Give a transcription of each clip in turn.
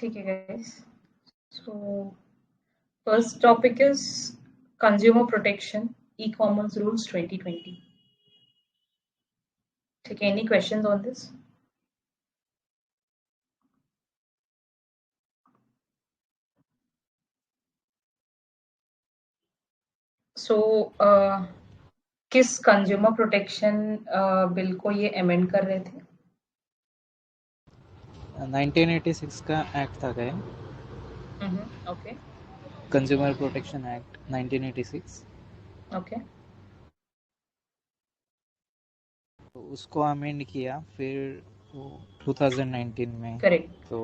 ठीक है guys. So first topic is consumer protection e-commerce rules 2020. ठीक है, any questions on this? So किस कंज्यूमर प्रोटेक्शन बिल को ये अमेंड कर रहे थे? 1986 का एक्ट था क्या? Okay. Consumer protection act 1986. Okay. तो उसको अमेंड किया फिर वो 2019 में. करेक्ट. तो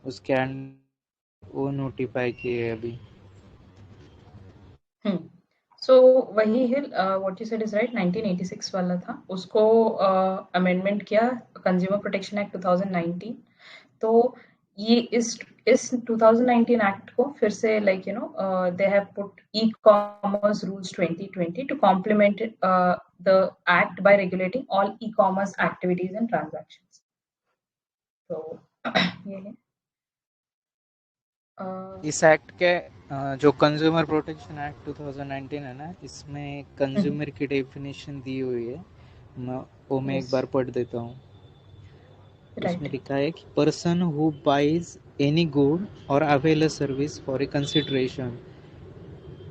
उसके वो नोटिफाई किए अभी. सो वही है what you said is right. 1986 वाला था, उसको अमेंडमेंट किया कंज्यूमर प्रोटेक्शन एक्ट 2019. तो ये इस 2019 एक्ट को फिर से like you know they have put e commerce rules 2020 to complement the act by regulating all e commerce activities and transactions. तो ये है इस एक्ट के जो कंज्यूमर प्रोटेक्शन एक्ट 2019 है ना, इसमें कंज्यूमर की डेफिनेशन दी हुई है. मैं एक बार पढ़ देता हूँ. उसमें लिखा है कि person who buys any good और avail a service for a consideration.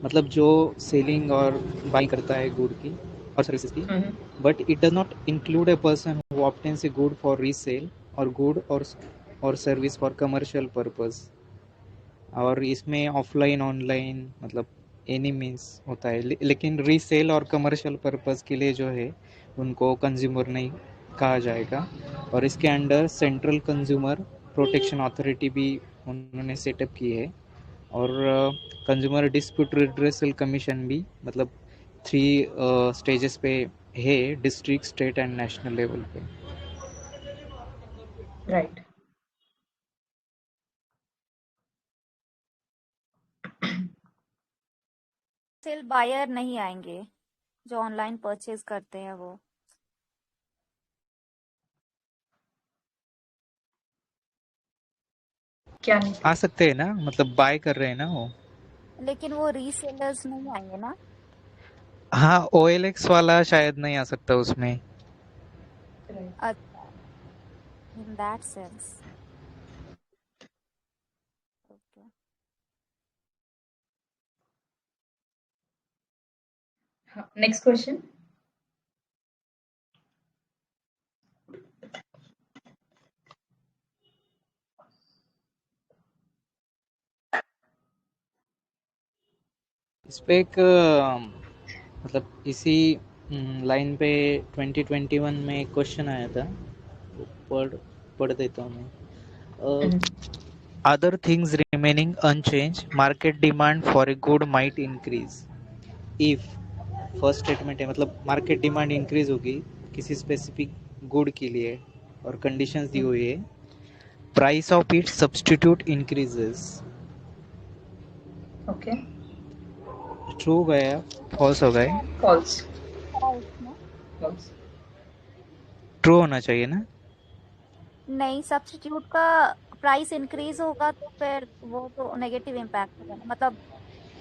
मतलब जो सेलिंग और बाई करता है गुड की और सर्विसेज की, but it does not include a person who obtains a good for resale और गुड और सर्विस फॉर कमर्शियल पर्पस. और इसमें ऑफलाइन ऑनलाइन मतलब एनी मीन्स होता है, लेकिन रीसेल और कमर्शियल पर्पस के लिए जो है उनको कंज्यूमर नहीं कहा जाएगा. और इसके under central consumer protection authority भी उन्होंने सेटअप की है. और कंज्यूमर डिस्प्यूट रिड्रेसल कमीशन भी मतलब 3 स्टेजेस पे है, district, state and national level पे. राइट. सेल बायर नहीं आएंगे जो ऑनलाइन परचेज करते हैं वो. क्या नहीं आ सकते हैं ना, मतलब बाय कर रहे हैं ना वो. लेकिन वो रीसेलर्स नहीं आएंगे ना. हाँ, OLX वाला शायद नहीं आ सकता उसमें. अच्छा, in that sense. Okay. Next question. इस पे एक मतलब इसी लाइन पे 2021 में एक क्वेश्चन आया था, पढ़ देता हूँ मैं. Other things remaining unchanged, market demand for a good might increase if. First statement है, मतलब मार्केट डिमांड इंक्रीज होगी किसी स्पेसिफिक गुड के लिए और कंडीशंस दी हुई है. Price of it substitute increases. Okay. True हो गया, फॉल्स हो गए? फॉल्स. फॉल्स. ट्रू होना चाहिए ना. नहीं, सब्स्टिट्यूट का प्राइस इंक्रीज होगा तो फिर वो तो नेगेटिव इम्पैक्ट होगा ना. मतलब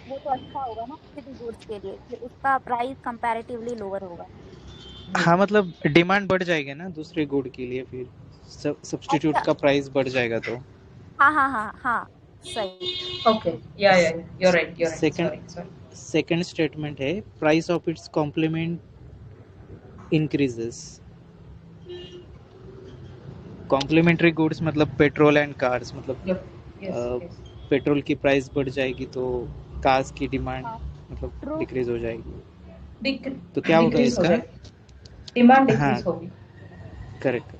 वो तो अच्छा होगा ना किसी गुड्स के लिए, फिर उसका प्राइस कंपैरेटिवली लोअर होगा. हाँ, मतलब डिमांड बढ़ जाएगी ना दूसरे गुड के लिए, फिर सब्स्टिट्यूट अच्छा. का प्राइस बढ़ जाएगा. तो हाँ हाँ हाँ हाँ, सही. Okay. Yeah you are right. Second statement है, price of its complement increases. Complementary goods मतलब पेट्रोल एंड कार्स, मतलब पेट्रोल की प्राइस बढ़ जाएगी तो कार्स की डिमांड मतलब डिक्रीज हो जाएगी. तो क्या होगा इसका? डिमांड डिक्रीज होगी. करेक्ट.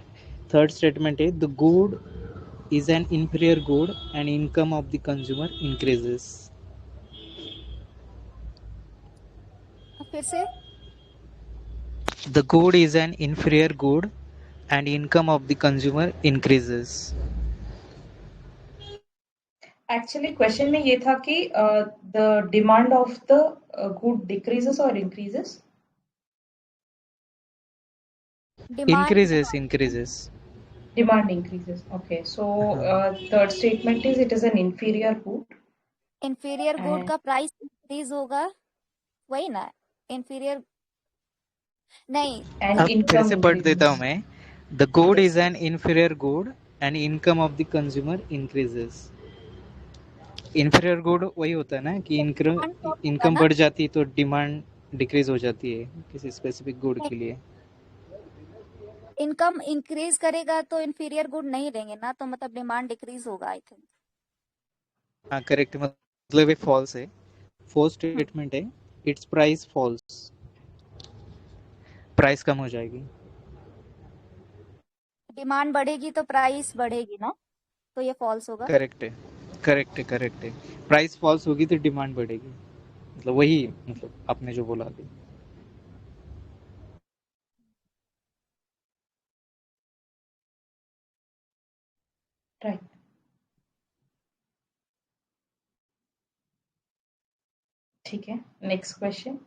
थर्ड स्टेटमेंट है, the good is an inferior good and income of the consumer increases. फिर से. The good is an inferior good and income of the consumer increases. Actually question में ये था कि the demand of the good decreases और increases. Increases. Demand increases. Okay. So हाँ third statement is it is an inferior good inferior good and का price increase होगा, वही ना, इंफीरियर नहीं, अब फिर income से पढ़ देता हूँ increases. मैं. The good Yes. Is an inferior good and income of the consumer increases. Inferior good वही होता है ना कि डिमांड कम होगा इनकम ना, बढ़ जाती है तो डिमांड डिक्रीज हो जाती है किसी स्पेसिफिक गुड के लिए. इनकम इंक्रीज करेगा तो इंफीरियर गुड नहीं लेंगे ना, तो मतलब डिमांड डिक्रीज होगा आई थिंक. हाँ करेक्ट, मतलब ये फॉल्स है. फोर्थ स्टेटमेंट है इट्स प्राइस फॉल्स. प्राइस कम हो जाएगी. डिमांड बढ़ेगी तो प्राइस बढ़ेगी ना, तो ये फॉल्स होगा. करेक्ट है, करेक्ट है, करेक्ट है. प्राइस फॉल्स होगी तो डिमांड बढ़ेगी. मतलब वही, मतलब आपने जो बोला अभी. Right. ठीक है. Next question.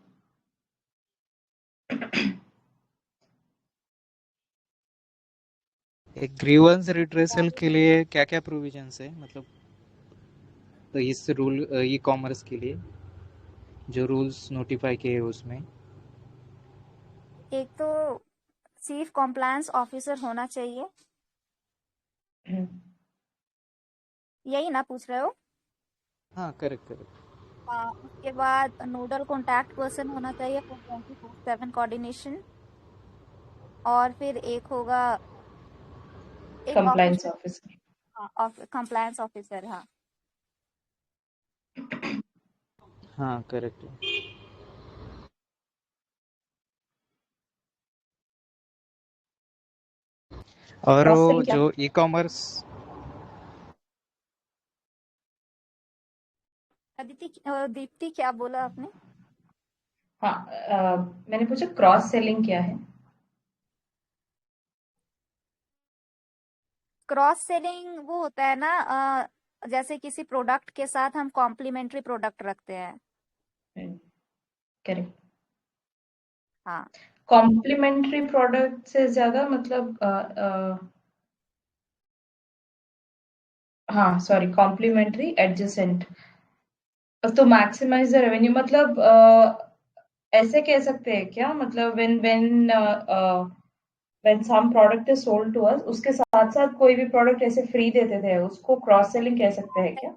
एक ग्रीवेंस रिट्रेसल के लिए क्या क्या प्रोविजंस है, मतलब तो इस रूल ई कॉमर्स के लिए जो रूल्स नोटिफाई किए हैं उसमें. एक तो चीफ कॉम्प्लायंस ऑफिसर होना चाहिए, यही ना पूछ रहे हो. हाँ करेक्ट करेक्ट. उसके बाद नोडल कॉन्टैक्ट पर्सन होना चाहिए फॉर 24/7 कोऑर्डिनेशन. और फिर एक होगा, एक Compliance ऑफिसर, officer. हाँ, कंप्लायंस ऑफिसर, हाँ. हाँ करेक्ट है. और Cross वो sell क्या? जो ई कॉमर्स. दीप्ति क्या बोला आपने? हाँ. मैंने पूछा क्रॉस सेलिंग क्या है? क्रॉस सेलिंग वो होता है ना, जैसे किसी प्रोडक्ट के साथ हम कॉम्प्लीमेंट्री प्रोडक्ट रखते हैं. करेक्ट. हाँ. कॉम्प्लीमेंट्री प्रोडक्ट से ज्यादा मतलब हाँ सॉरी कॉम्प्लीमेंट्री एडजेसेंट. तो मैक्सिमाइज द रेवेन्यू मतलब ऐसे कह सकते हैं क्या, मतलब when some product is sold to us उसके साथ साथ कोई भी प्रोडक्ट ऐसे फ्री देते थे उसको क्रॉस सेलिंग कह सकते हैं क्या?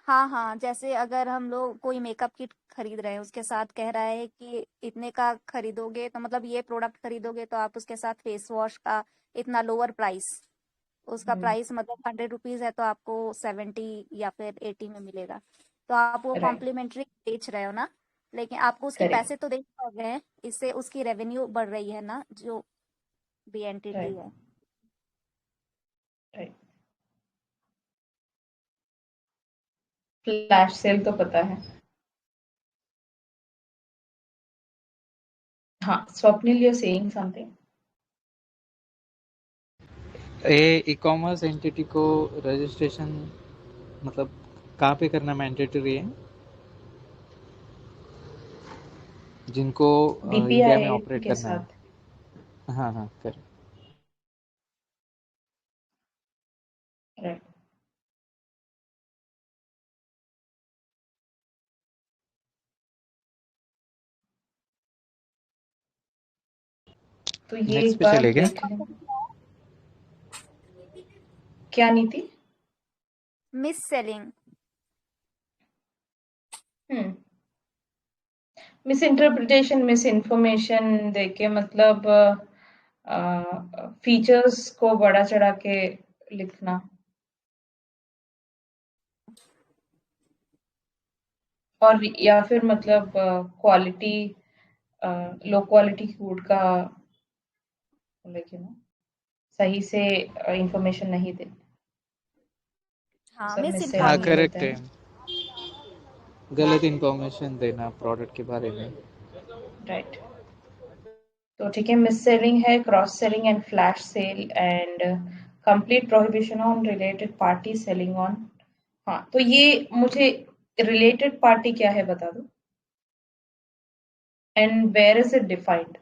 हाँ हाँ, जैसे अगर हम लोग कोई मेकअप किट खरीद रहे हैं, उसके साथ कह रहा है कि इतने का खरीदोगे तो मतलब ये प्रोडक्ट खरीदोगे तो आप उसके साथ फेस वॉश का इतना लोअर प्राइस, उसका हम्म. प्राइस मतलब 100 रुपीज है तो आपको 70 या फिर 80 में मिलेगा, तो आप वो राइट. कॉम्प्लीमेंट्री बेच रहे हो ना, लेकिन आपको उसके करेक्ट. पैसे तो देने पड़ रहे हैं, इससे उसकी रेवेन्यू बढ़ रही है ना, जो भी एंटिटी राइट. है. राइट. फ्लैश सेल तो पता है. हाँ Swapnil you are saying something. ये ई कॉमर्स एंटिटी को रजिस्ट्रेशन मतलब कहाँ पे करना मैंडेटरी है, जिनको इंडिया में डीपीआईएन ऑपरेट के करना है. साथ. हाँ हाँ करेक्ट. राइट. तो ये नेक्स्ट एक पे बार चले गए. देख लें. क्या नीति? Misselling. Hmm. Misinterpretation misinformation देके मतलब फीचर्स को बड़ा चढ़ा के लिखना. और या फिर मतलब क्वालिटी लो क्वालिटी फूड का लेकिन सही से इंफॉर्मेशन नहीं दे. हाँ, सब मिस मिस सेलिंग हाँ ही होता इन्फॉर्मेशन. करेक्ट है है. ना. गलत इंफॉर्मेशन देना प्रोडक्ट के बारे में. राइट. तो ठीक है मिस सेलिंग है cross selling and flash sale and complete prohibition on related party selling on. हाँ तो ये मुझे रिलेटेड पार्टी क्या है बता दो and where is it defined.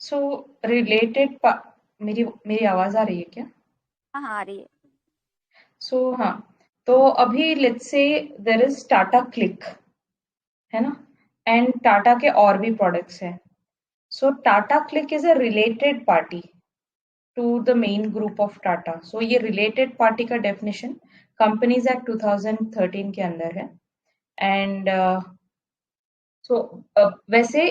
So related मेरी मेरी आवाज आ रही है क्या? हाँ आ रही है। सो हाँ, तो अभी let's say there is Tata click, है ना? एंड टाटा के और भी प्रोडक्ट्स हैं। So Tata Cliq is a related party to the main group of Tata. So ये रिलेटेड पार्टी का डेफिनेशन कंपनीज एक्ट 2013 के अंदर है। एंड सो वैसे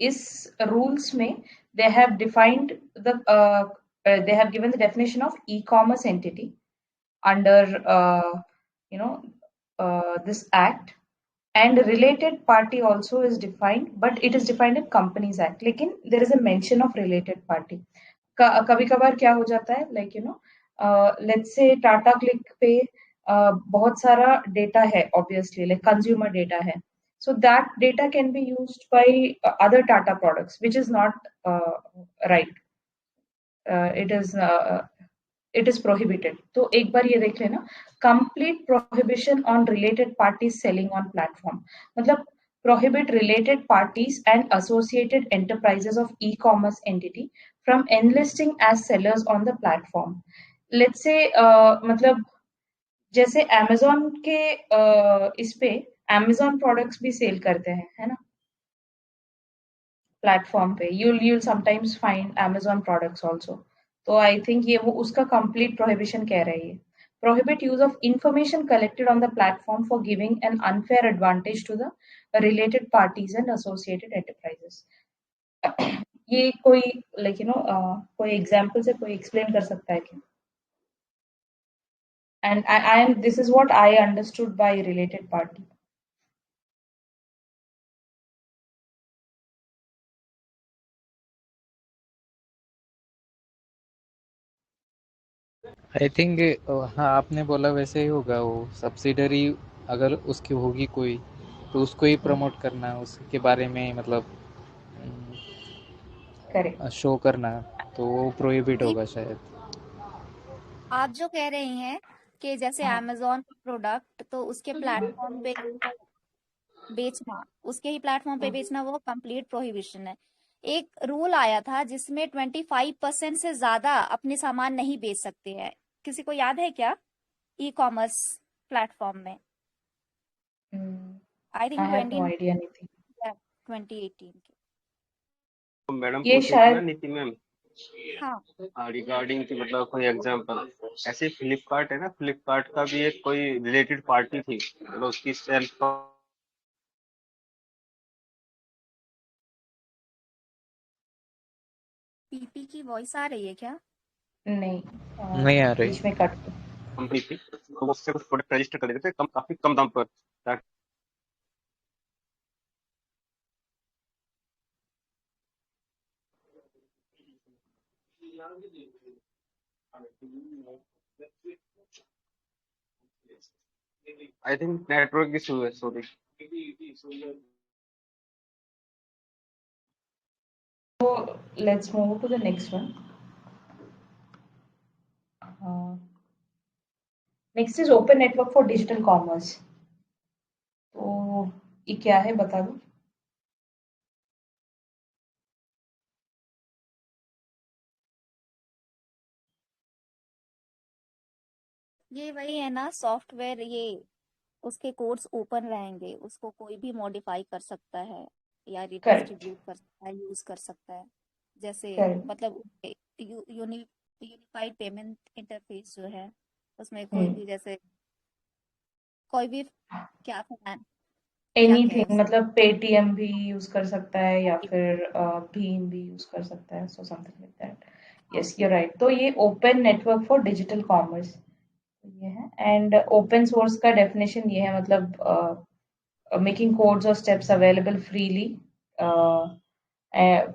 इस रूल्स में they have defined the they have given the definition of e-commerce entity under you know this act, and related party also is defined, but it is defined in companies act, लेकिन there is a mention of related party। कभी कभार क्या हो जाता है, like let's say Tata click पे बहुत सारा डेटा है, ऑब्वियसली लाइक कंज्यूमर डेटा है, so that data can be used by other Tata products, which is not right। It is prohibited। तो एक बार ये देख लेना, complete prohibition on related parties selling on platform, मतलब prohibit related parties and associated enterprises of e-commerce entity from enlisting as sellers on the platform। let's say मतलब जैसे Amazon के इस पे Amazon प्रोडक्ट्स भी सेल करते हैं, है ना? प्लेटफॉर्म पे you'll sometimes find Amazon products also। तो आई थिंक ये वो उसका कंप्लीट प्रोहिबिशन कह रही है। Prohibit use of information collected on the platform for giving an unfair advantage to the related parties and associated enterprises। ये कोई लाइक कोई एग्जांपल से कोई एक्सप्लेन कर सकता है क्या? And this is what I understood by related party। I think हाँ आपने बोला वैसे ही होगा। वो सब्सिडरी अगर उसकी होगी कोई, तो उसको ही प्रमोट करना, उसके बारे में मतलब करेक्ट। शो करना, तो वो प्रोहिबिट ये होगा शायद। आप जो कह रही हैं कि जैसे हाँ। अमेज़न का प्रोडक्ट तो उसके प्लेटफ़ॉर्म पे बेचना, उसके ही प्लेटफ़ॉर्म पे बेचना वो कंप्लीट प्रोहिबिशन है। एक रूल आया था जिसमें 25% से ज़्यादा अपने सामान नहीं बेच सकते हैं। किसी को याद है क्या? ई-कॉमर्स प्लेटफ़ॉर्म में। I I think have no 20 idea नहीं। या 2018 के। तो मैडम ये पूछ रही थी ना शायद नीति मैम, हाँ, रिगार्डिंग की मतलब कोई एग्जांपल, ऐसे फ्लिपकार्ट है ना, फ्लिपकार्ट का भी एक कोई रिलेटेड पार्टी थी, मतलब उसकी सेल्फ पीपी की वॉइस आ रही है क्या? नहीं, नहीं आ रही। बीच में कट। कंपनी थी, तो वो उससे कुछ प्रोडक्ट रजिस्टर कर लेते थे कम, काफी कम दाम पर, ताकि आई थिंक नेटवर्क इशू है, sorry. So let's move to the next one। Next is open network for digital commerce. तो ये क्या है बता दो। ये वही है ना सॉफ्टवेयर, ये उसके कोड्स ओपन रहेंगे, उसको कोई भी मॉडिफाई कर सकता है या करेक्ट। डिस्ट्रीब्यूट कर सकता है, यूज कर सकता है। जैसे करेक्ट। मतलब यूनिफाइड पेमेंट इंटरफेस जो है उसमें कोई हम्म। भी जैसे कोई भी क्या क्या कहें एनीथिंग, उसे। मतलब पेटीएम भी यूज कर सकता है या फिर भीम भी यूज कर सकता है, सो समथिंग लाइक दैट। हाँ, यस, यू राइट। तो ये open network for digital commerce ये है। एंड ओपन सोर्स का डेफिनेशन ये है, मतलब making codes or steps available freely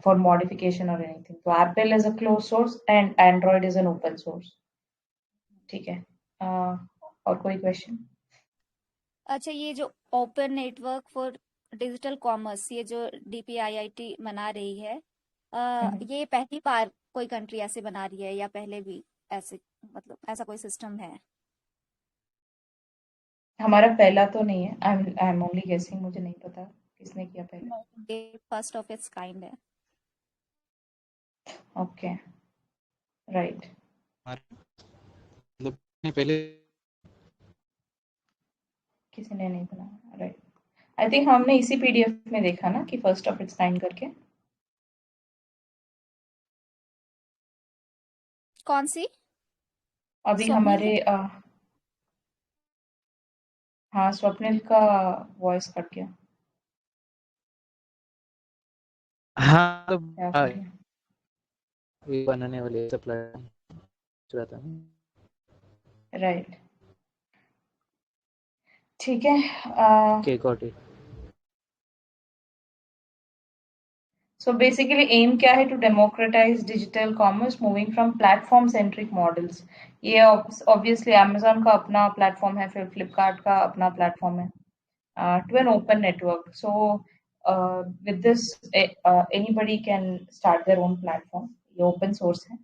for modification or anything। तो Apple is a closed source and Android is an open source। ठीक है। और कोई क्वेश्चन? अच्छा ये जो open network for digital commerce ये जो डीपीआईआईटी बना रही है, ये पहली बार कोई कंट्री ऐसे बना रही है या पहले भी ऐसे मतलब ऐसा कोई सिस्टम है? हमारा पहला तो नहीं है। आई एम ओनली गेसिंग, मुझे नहीं पता। किसने किया पहले? ये फर्स्ट ऑफ इट्स काइंड है। Okay, right. मतलब पहले किसी ने नहीं बनाया, राइट। आई थिंक हमने इसी पीडीएफ में देखा ना कि फर्स्ट ऑफ इट्स काइंड करके। कौन सी? अभी स्वप्निल हमारे हाँ, स्वप्निल का वॉइस कट गया। हाँ तो क्या करिए? ये बनाने वाले प्लेटफॉर्म रहा था। राइट, ठीक है। Okay, got it. So basically aim क्या है? To democratize digital commerce moving from platform centric models. ये obviously Amazon का अपना प्लेटफॉर्म है, फिर फ्लिपकार्ट का अपना प्लेटफॉर्म है, to an open network. So with this anybody can start their own platform. ये open source है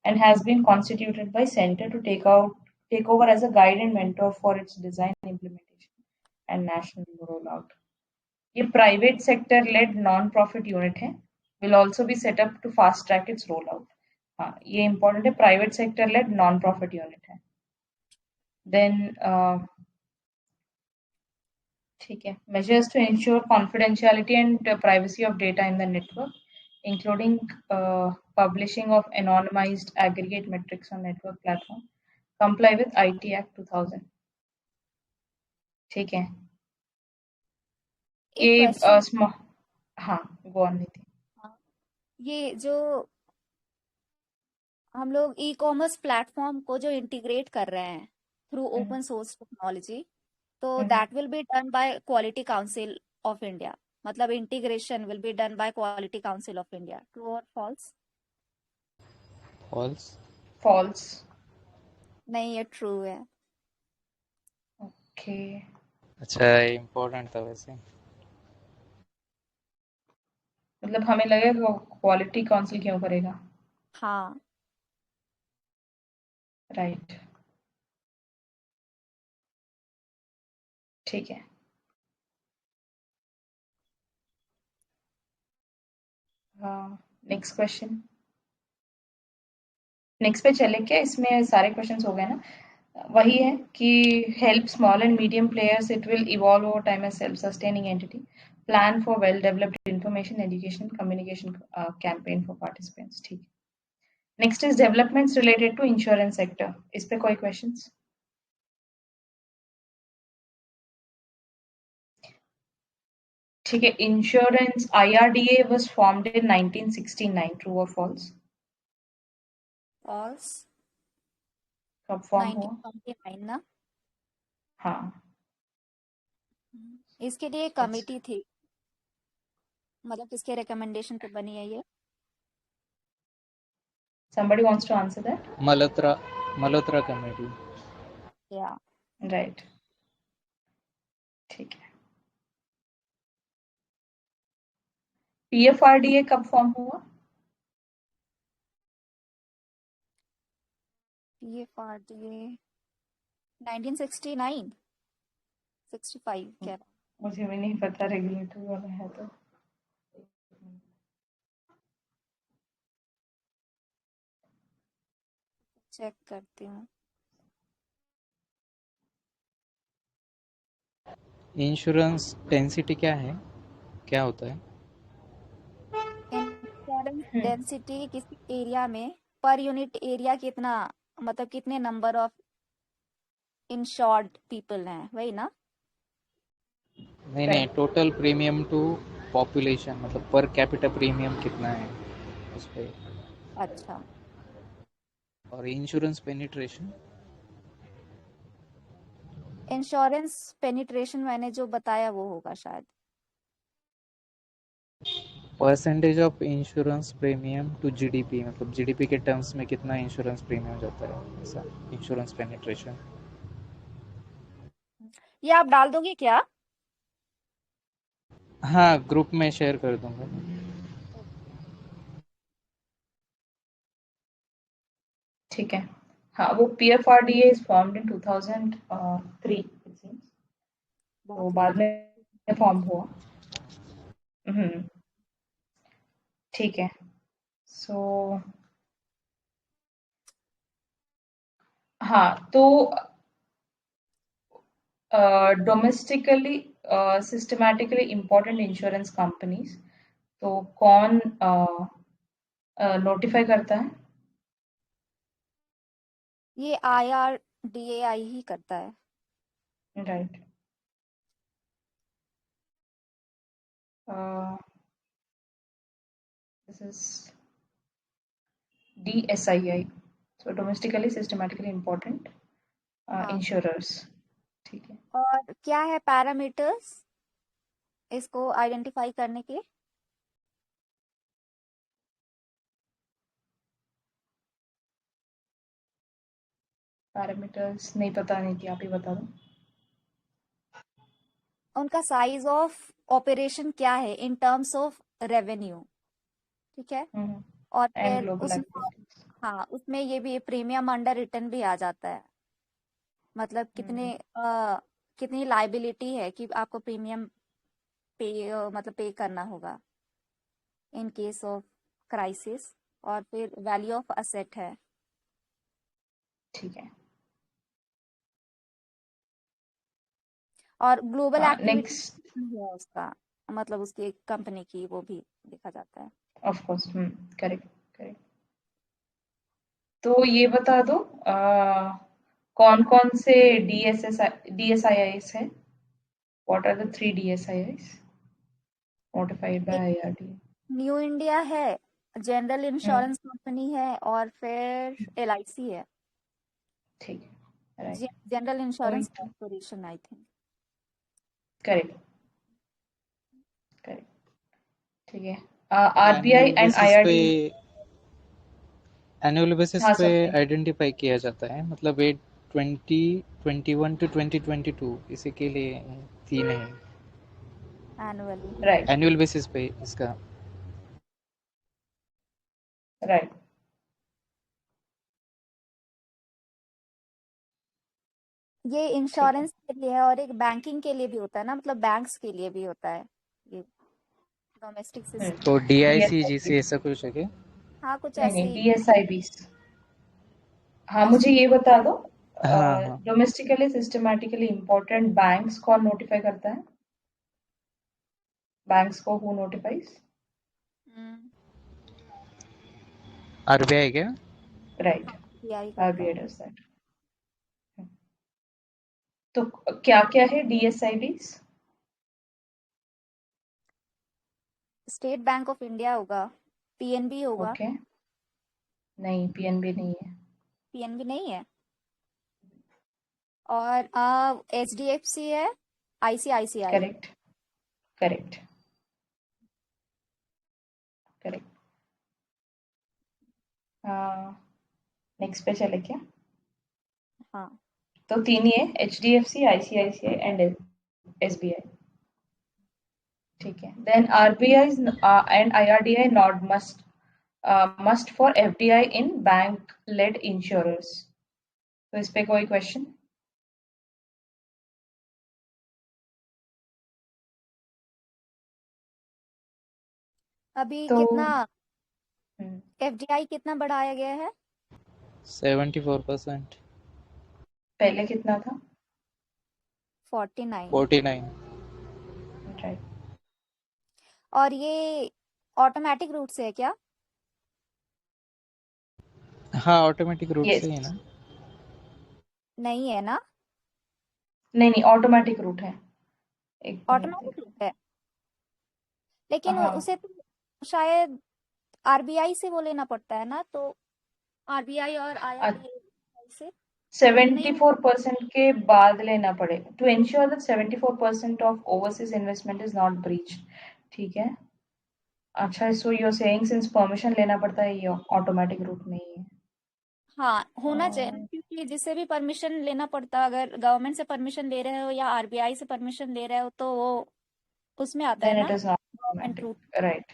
and has been constituted by Center to take over as a guide and mentor for its design, implementation and national rollout. ये private sector led non profit unit है, will also be set up to fast track its rollout. हाँ, ये important है, private sector led non profit unit है। Then ठीक है, measures to ensure confidentiality and privacy of data in the network, including publishing of anonymized aggregate metrics on network platform, comply with IT Act 2000। ठीक है, एक ये question. हाँ, go on नीति। ये जो हम लोग ई कॉमर्स प्लेटफॉर्म को जो इंटीग्रेट कर रहे हैं थ्रू ओपन सोर्स टेक्नोलॉजी, तो that will be done by quality council of India. मतलब integration will be done by quality council of India. True और फॉल्स? False. फॉल्स। नहीं, ये ट्रू है। ओके, अच्छा, इम्पोर्टेंट था वैसे। मतलब हमें लगेगा क्वालिटी काउंसिल क्यों करेगा? हाँ, राइट, ठीक है। नेक्स्ट क्वेश्चन, नेक्स्ट पे चले क्या? इसमें सारे क्वेश्चंस हो गए ना? वही है कि help small and medium players, it will evolve over time as self sustaining entity, plan for well developed information education communication campaign for participants. ठीक है, next is developments related to insurance sector. इस पे कोई questions? ठीक है, insurance IRDA was formed in 1969, true और false? False. कब form हुआ? 1929 ना? हाँ, इसके लिए कमिटी थी, मतलब किसके रिकमेंडेशन पे बनी है ये? somebody wants to answer that? Malhotra committee. या राइट, ठीक है। PFRDA कब फॉर्म हुआ? PFRDA 1969 65 कह रहा। मुझे भी नहीं पता, रेगुलेटरी वाला है तो। चेक करती हूँ। इंश्योरेंस डेंसिटी क्या है, क्या होता है? इंश्योरेंस डेंसिटी किसी एरिया में पर यूनिट एरिया कितना, मतलब कितने नंबर ऑफ इंश्योर्ड पीपल हैं, वही ना? नहीं, टोटल प्रीमियम टू पॉपुलेशन, मतलब पर कैपिटा प्रीमियम कितना है उस पे। अच्छा, और इंश्योरेंस पेनिट्रेशन, इंश्योरेंस पेनिट्रेशन मैंने जो बताया वो होगा शायद। Percentage of insurance premium to GDP, मतलब जीडीपी के टर्म्स में कितना इंश्योरेंस प्रीमियम जाता है, ऐसा इंश्योरेंस पेनिट्रेशन। ये आप डाल दोगे क्या? हाँ, ग्रुप में शेयर कर दूंगा। ठीक है, हाँ, वो PFRDA is formed in 2003 it seems, तो बहुत बाद लेट। में फॉर्म हुआ। ठीक है। सो हाँ, तो domestically systematically important insurance companies, तो कौन नोटिफाई करता है? ये IRDAI ही करता है। Right. This is DSII, so domestically systematically important हाँ, insurers। ठीक है। और क्या है पैरामीटर्स इसको आइडेंटिफाई करने के? पैरामीटर्स नहीं पता, नहीं थी, आप ही बता दो। उनका साइज ऑफ ऑपरेशन क्या है इन टर्म्स ऑफ रेवेन्यू, ठीक है। और एंड फिर ग्लोबल उस एक्टिविटीज। हाँ, उसमें ये भी प्रीमियम अंडर रिटर्न भी आ जाता है, मतलब कितनी लाइबिलिटी है कि आपको प्रीमियम मतलब पे करना होगा इन केस ऑफ क्राइसिस। और फिर वैल्यू ऑफ असेट है। ठीक है। और ग्लोबल एक्टिविटी नेक्स्ट। है उसका, मतलब उसकी कंपनी की, वो भी देखा जाता है। Of course. Correct correct. तो ये बता दो कौन कौन से DSIIs है? What are the 3 DSIIs notified by एक IRDA? न्यू इंडिया है, जनरल हम्म। इंश्योरेंस कंपनी है, और फिर LIC है, ठीक है। Right. General insurance point. Corporation I think. Correct correct. ठीक है। RBI एनुअल एंड बेसिस पे IRDA। एनुअल बेसिस हाँ पे सॉरी। आइडेंटिफाई किया जाता है, मतलब ये 2021 टू 2022 इसी के लिए तीन है एनुअली। राइट एनुअल बेसिस पे इसका। राइट। ये ठीक है। इंश्योरेंस के लिए है, और एक बैंकिंग के लिए भी होता है ना, मतलब बैंक्स के लिए भी होता है ये डोमेस्टिक सिस्टम। तो DIC DSIB। GC ऐसा कुछ है क्या? हाँ, कुछ नहीं ऐसे नहीं, ही। DSIBs। हाँ, अच्छा, मुझे ये बता दो, हाँ हाँ, डोमेस्टिकली सिस्टमैटिकली इम्पोर्टेंट बैंक्स कौन नोटिफाई करता है? बैंक्स को हु नोटिफाइज? RBI क्या? राइट। RBI करता RBI है। Does that. तो क्या क्या है DSIBs? State bank of India होगा, PNB होगा। ओके। नहीं, PNB नहीं है। PNB नहीं है। और HDFC है, ICICI। Correct correct correct. Next पे चले क्या? हाँ, तो तीन ही है, HDFC, ICICI एंड SBI। ठीक है। Then RBI and IRDA not must for FDI in bank led insurers। तो इस पे कोई क्वेश्चन? अभी तो कितना हम्म, FDI कितना बढ़ाया गया है? 74%। पहले कितना था? 49। 49। राइट। और ये ऑटोमेटिक रूट से है क्या? हाँ, ऑटोमेटिक रूट से यस। ही ना। नहीं है ना? नहीं नहीं, ऑटोमेटिक रूट है। एक मिनट ऑटोमेटिक देख रूट है, लेकिन हाँ। उसे तो शायद RBI से वो लेना पड़ता है ना, तो RBI और IRDA से नहीं। 74% के बाद लेना पड़े to insure that 74% of overseas investment is not breach. ठीक है। अच्छा, so you are saying since permission लेना पड़ता है, ये ऑटोमेटिक रूट नहीं है। हाँ, होना चाहिए ना, क्योंकि जिससे भी परमिशन लेना पड़ता, अगर गवर्नमेंट से परमिशन ले रहे हो या RBI से परमिशन ले रहे हो, तो वो उसमें आता है देन इट ना, is not government route. Automatic. Right.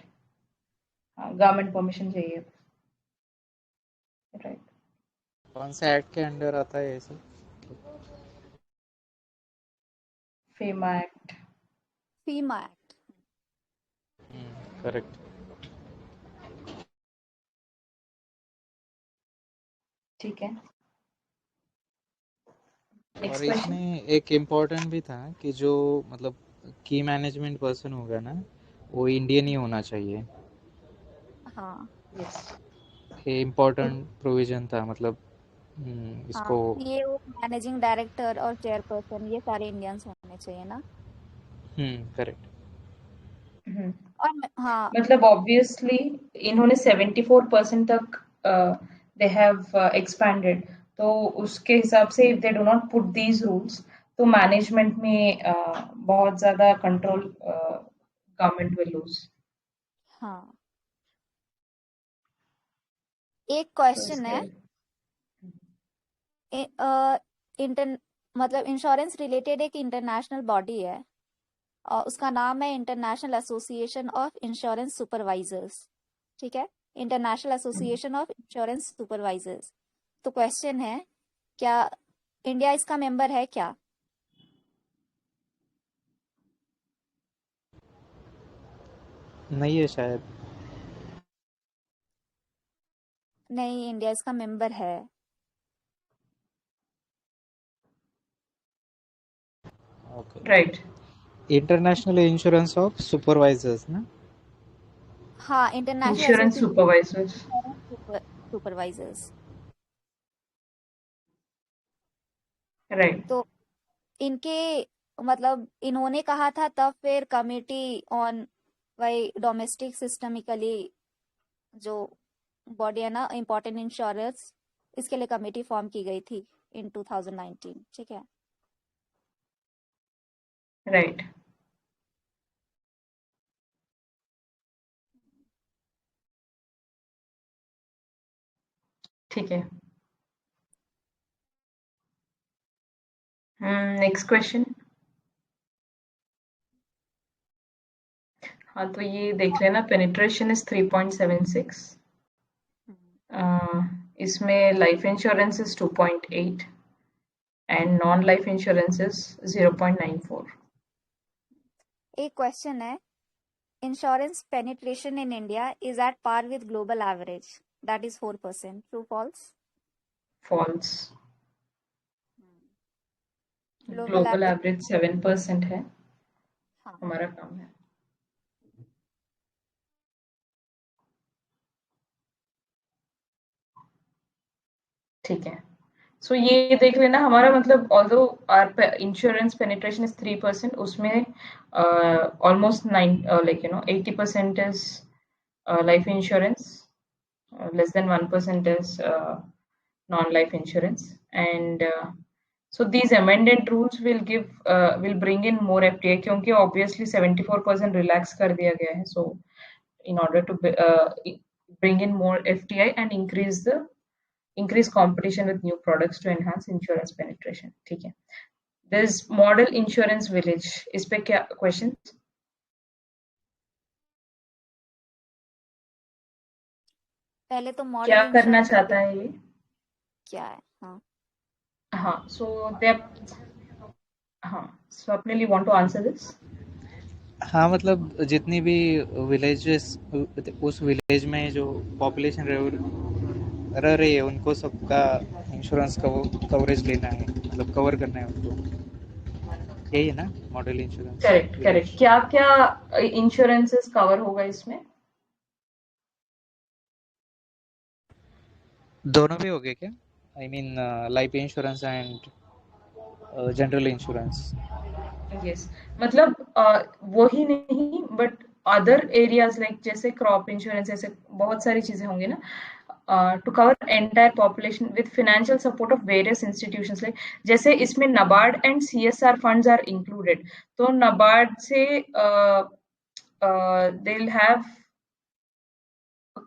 हाँ, गवर्नमेंट परमिशन चाहिए। राइट। कौन सा एक्ट के अंडर आता है ऐसे? FEMA act. FEMA act. Correct. ठीक है, और नेक्स्ट क्वेश्चन। इसमें एक इम्पोर्टेंट भी था कि जो मतलब की मैनेजमेंट पर्सन होगा ना, वो इंडियन ही होना चाहिए। हाँ यस। ये इम्पोर्टेंट प्रोविजन था, मतलब हाँ, इसको। सीईओ, मैनेजिंग डायरेक्टर और चेयरपर्सन ये सारे इंडियंस होने चाहिए ना। करेक्ट। और हाँ मतलब ऑब्वियसली इन्होंने 74% तक दे हैव एक्सपैंडेड, तो उसके हिसाब से if they do not put these rules तो मैनेजमेंट में बहुत ज्यादा कंट्रोल गवर्नमेंट विल लूज। हाँ, एक क्वेश्चन है। इंटर मतलब इंश्योरेंस रिलेटेड एक इंटरनेशनल बॉडी है और उसका नाम है international association of insurance supervisors. ठीक है, international association of insurance supervisors. तो क्वेश्चन है, क्या इंडिया इसका मेंबर है क्या? नहीं है शायद। नहीं, इंडिया इसका मेंबर है। Okay. Right. International insurance of supervisors ना। हाँ, international insurance association supervisors. Supervisors. Right. तो इनके मतलब इन्होंने कहा था, तब फिर कमिटी ऑन वही डोमेस्टिक सिस्टमिकली जो बॉडी है ना, इम्पोर्टेंट इंश्योरेंस, इसके लिए कमेटी फॉर्म की गई थी इन 2019। ठीक है। राइट। ठीक है। Next question. हाँ, तो ये देख लेना, पेनिट्रेशन इज 3.76। इसमें life insurance is 2.8 and non life insurance is 0.94। एक क्वेश्चन है, insurance penetration in India is at par with global average, that is 4%। True false? False. Global global average. Average 7% है, हाँ, हमारा काम है। ठीक है, सो ये देख लेना, हमारा मतलब although our insurance penetration is 3%, उसमें almost 80% is life insurance, less than 1% is non-life insurance, and so these amended rules will bring in more FTA, क्योंकि obviously 74% relax कर दिया गया है, so in order to bring in more FTI and increase competition with new products to enhance insurance penetration. ठीक है, this model insurance village, इस पे क्या questions? पहले तो मॉडल क्या करना इंश्योरेंस चाहता है ये? क्या है? हाँ, हाँ, so they, हाँ, Swapnil, you want to answer this? हाँ, मतलब जितनी भी विलेजेस, उस विलेज में जो पॉपुलेशन रह रही है, उनको सबका इंश्योरेंस कवरेज लेना है, मतलब कवर करना है उनको। यही है ना model insurance correct, village. Correct. क्या क्या इंश्योरेंसेस कवर होगा इसमें? दोनों भी हो गए क्या? I mean life insurance and general insurance. Yes, मतलब वही नहीं, बट अदर एरियाज लाइक जैसे क्रॉप इंश्योरेंस, ऐसे बहुत सारी चीजें होंगी ना, to cover entire population with financial support of various institutions, like जैसे इसमें NABARD and CSR funds are included, तो नबार्ड से they will have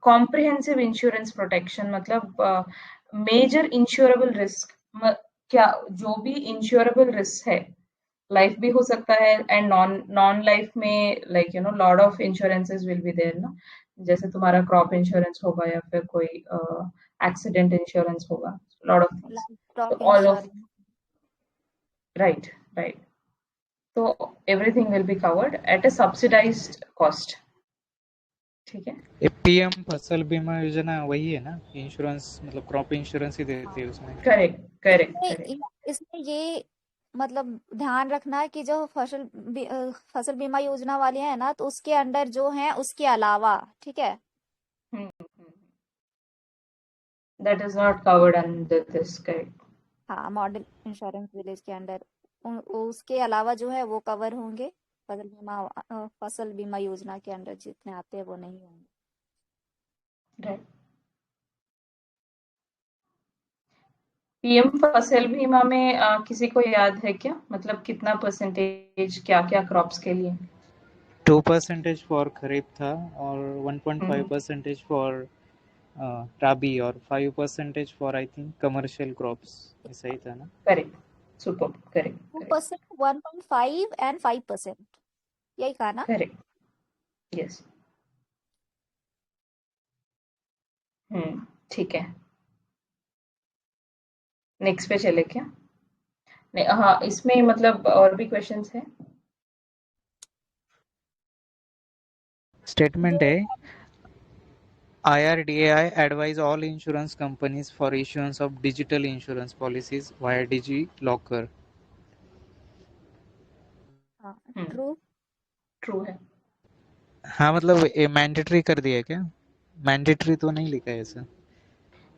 comprehensive insurance protection, मतलब मेजर इंश्योरेबल रिस्क, क्या जो भी इंश्योरेबल रिस्क है, लाइफ भी हो सकता है एंड नॉन नॉन लाइफ में, like lot of insurances will be there ना, जैसे तुम्हारा क्रॉप इंश्योरेंस होगा या फिर कोई एक्सीडेंट इंश्योरेंस होगा, लॉट ऑफ थिंग्स, लाइफ तो stock all of, insurance. Right, right, तो everything will be covered at a subsidized cost. ठीक है। ये पीएम फसल बीमा योजना वही है ना, इंश्योरेंस मतलब क्रॉप इंश्योरेंस ही देती है उसमें। करेक्ट करेक्ट इसमें करेक्ट। इसमें ये मतलब ध्यान रखना है कि जो फसल बीमा योजना वाले हैं ना, तो उसके अंडर जो है उसके अलावा, ठीक है, that is not covered under this, correct. हाँ, मॉडल इंश्योरेंस विलेज के अंडर उसके अलावा जो है वो कवर होंगे। फसल बीमा योजना के अंडर जितने आते हैं वो नहीं होंगे। राइट। पीएम फसल बीमा में किसी को याद है क्या, मतलब कितना परसेंटेज क्या क्या क्रॉप्स के लिए? 2% फॉर खरीफ था और 1.5 हम्म, परसेंटेज फॉर राबी और 5% for I think commercial crops, ऐसा ही था ना। Correct, super, correct correct 2%, 1.5 and 5%, यही कहा ना? Correct, yes. ठीक है। नेक्स्ट पे चले क्या? नहीं, हाँ, इसमें मतलब और भी क्वेश्चंस हैं। स्टेटमेंट जो है, IRDAI advise all insurance companies for issuance of digital insurance policies via DigiLocker. हाँ, हम्म, ट्रू। ट्रू है। हाँ मतलब ये मैंडेटरी कर दिया है क्या? मैंडेटरी तो नहीं लिखा है ऐसा,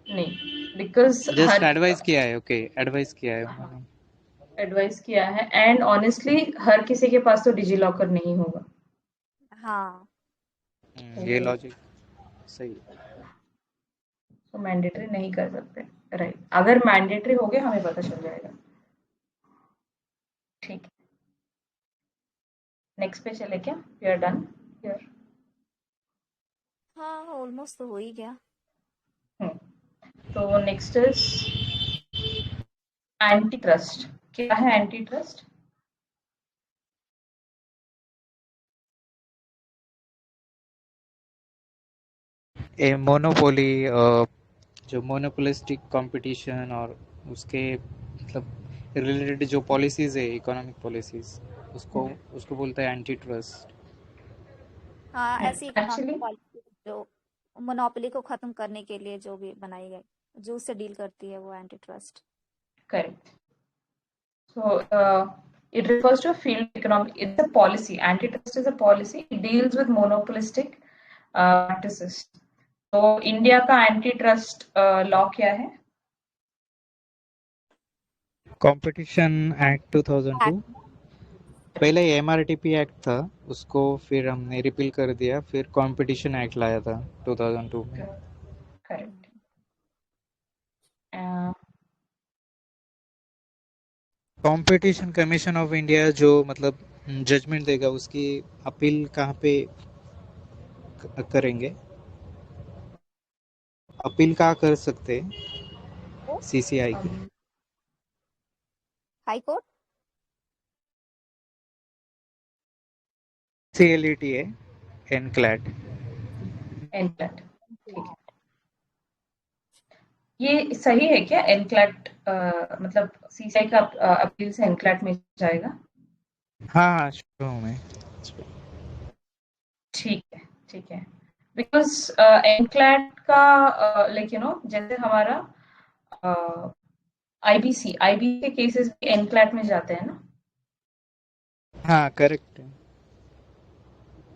नहीं, बिकॉज जस्ट हर एडवाइस किया है। ओके, एडवाइस किया है हाँ, उन्होंने। एडवाइस किया है, एंड ऑनेस्टली हर किसी के पास तो डिजी लॉकर नहीं होगा। हाँ, ये तो लॉजिक सही है। मैंडेटरी नहीं कर सकते। राइट, अगर मैंडेटरी हो गया हमें पता चल जाएगा। ठीक है, नेक्स्ट पे चले क्या? We are done here. हाँ, ऑलमोस्ट तो हो ही गया। तो नेक्स्ट इज एंटी ट्रस्ट। क्या है एंटी ट्रस्ट? ए मोनोपोली, जो मोनोपोलिस्टिक कंपटीशन और उसके मतलब रिलेटेड जो पॉलिसीज है, इकोनॉमिक पॉलिसीज, उसको उसको बोलते हैं एंटी ट्रस्ट। हाँ, ऐसी इकोनॉमिक एक्चुअली पॉलिसी जो मोनोपोली को खत्म करने के लिए जो भी बनाई गई, जो उससे डील करती है, वो anti trust. Correct. So it refers to a field economic. It's a policy. Antitrust is a policy. It deals with monopolistic practices. तो इंडिया का एंटी ट्रस्ट लॉ क्या है? Competition act 2002। पहले एमआरटीपी एक्ट था, उसको फिर हमने रिपील कर दिया, फिर कंपटीशन एक्ट लाया था 2002 में। Correct. Competition commission of India जो मतलब जजमेंट देगा, उसकी अपील कहाँ पे करेंगे? अपील कहाँ कर सकते हैं सीसीआई की? High court. सीएलईटी है, एनक्लैट। एनक्लैट, ठीक है। ये सही है क्या एनक्लैट? मतलब सीसीआई का अपील से एनक्लैट में जाएगा? हाँ हाँ, शुरू हूँ मैं। ठीक है, ठीक है। बिकॉज एनक्लैट का लाइक जैसे हमारा आईबीसी के केसेस भी एनक्लैट में जाते हैं ना? हाँ करेक्ट है,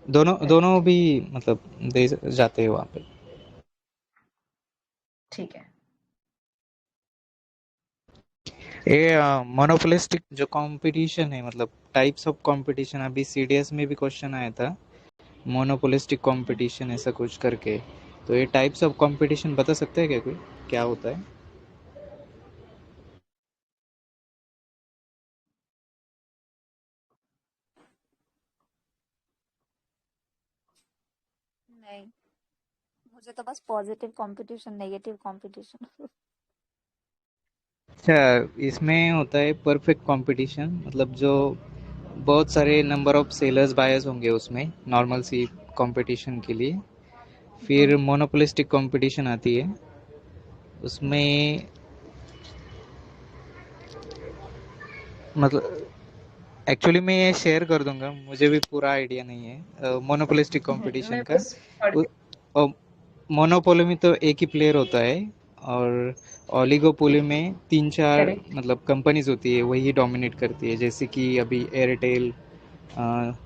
दोनों दोनों करेक्ट, भी मतलब दे जाते हैं वहाँ पे। ठीक है। ये मोनोपोलिस्टिक जो कंपटीशन है, मतलब टाइप्स ऑफ कंपटीशन, अभी सीडीएस में भी क्वेश्चन आया था, मोनोपोलिस्टिक कंपटीशन ऐसा कुछ करके। तो ये टाइप्स ऑफ कंपटीशन बता सकते हैं क्या कोई, क्या होता है? नहीं, मुझे तो बस पॉजिटिव कंपटीशन, नेगेटिव कंपटीशन। अच्छा, इसमें होता है परफेक्ट कंपटीशन, मतलब जो बहुत सारे नंबर ऑफ सेलर्स बायर्स होंगे उसमें, नॉर्मल सी कंपटीशन के लिए। फिर मोनोपोलिस्टिक कंपटीशन आती है, उसमें मतलब एक्चुअली मैं ये शेयर कर दूंगा, मुझे भी पूरा आइडिया नहीं है मोनोपोलिस्टिक कंपटीशन मैं का। बस पढ़ के मोनोपोली में तो एक ही प्लेयर होता है, और ओलिगोपोली में तीन चार करेक्ट मतलब कंपनीज होती है, वही डोमिनेट करती है, जैसे कि अभी एयरटेल,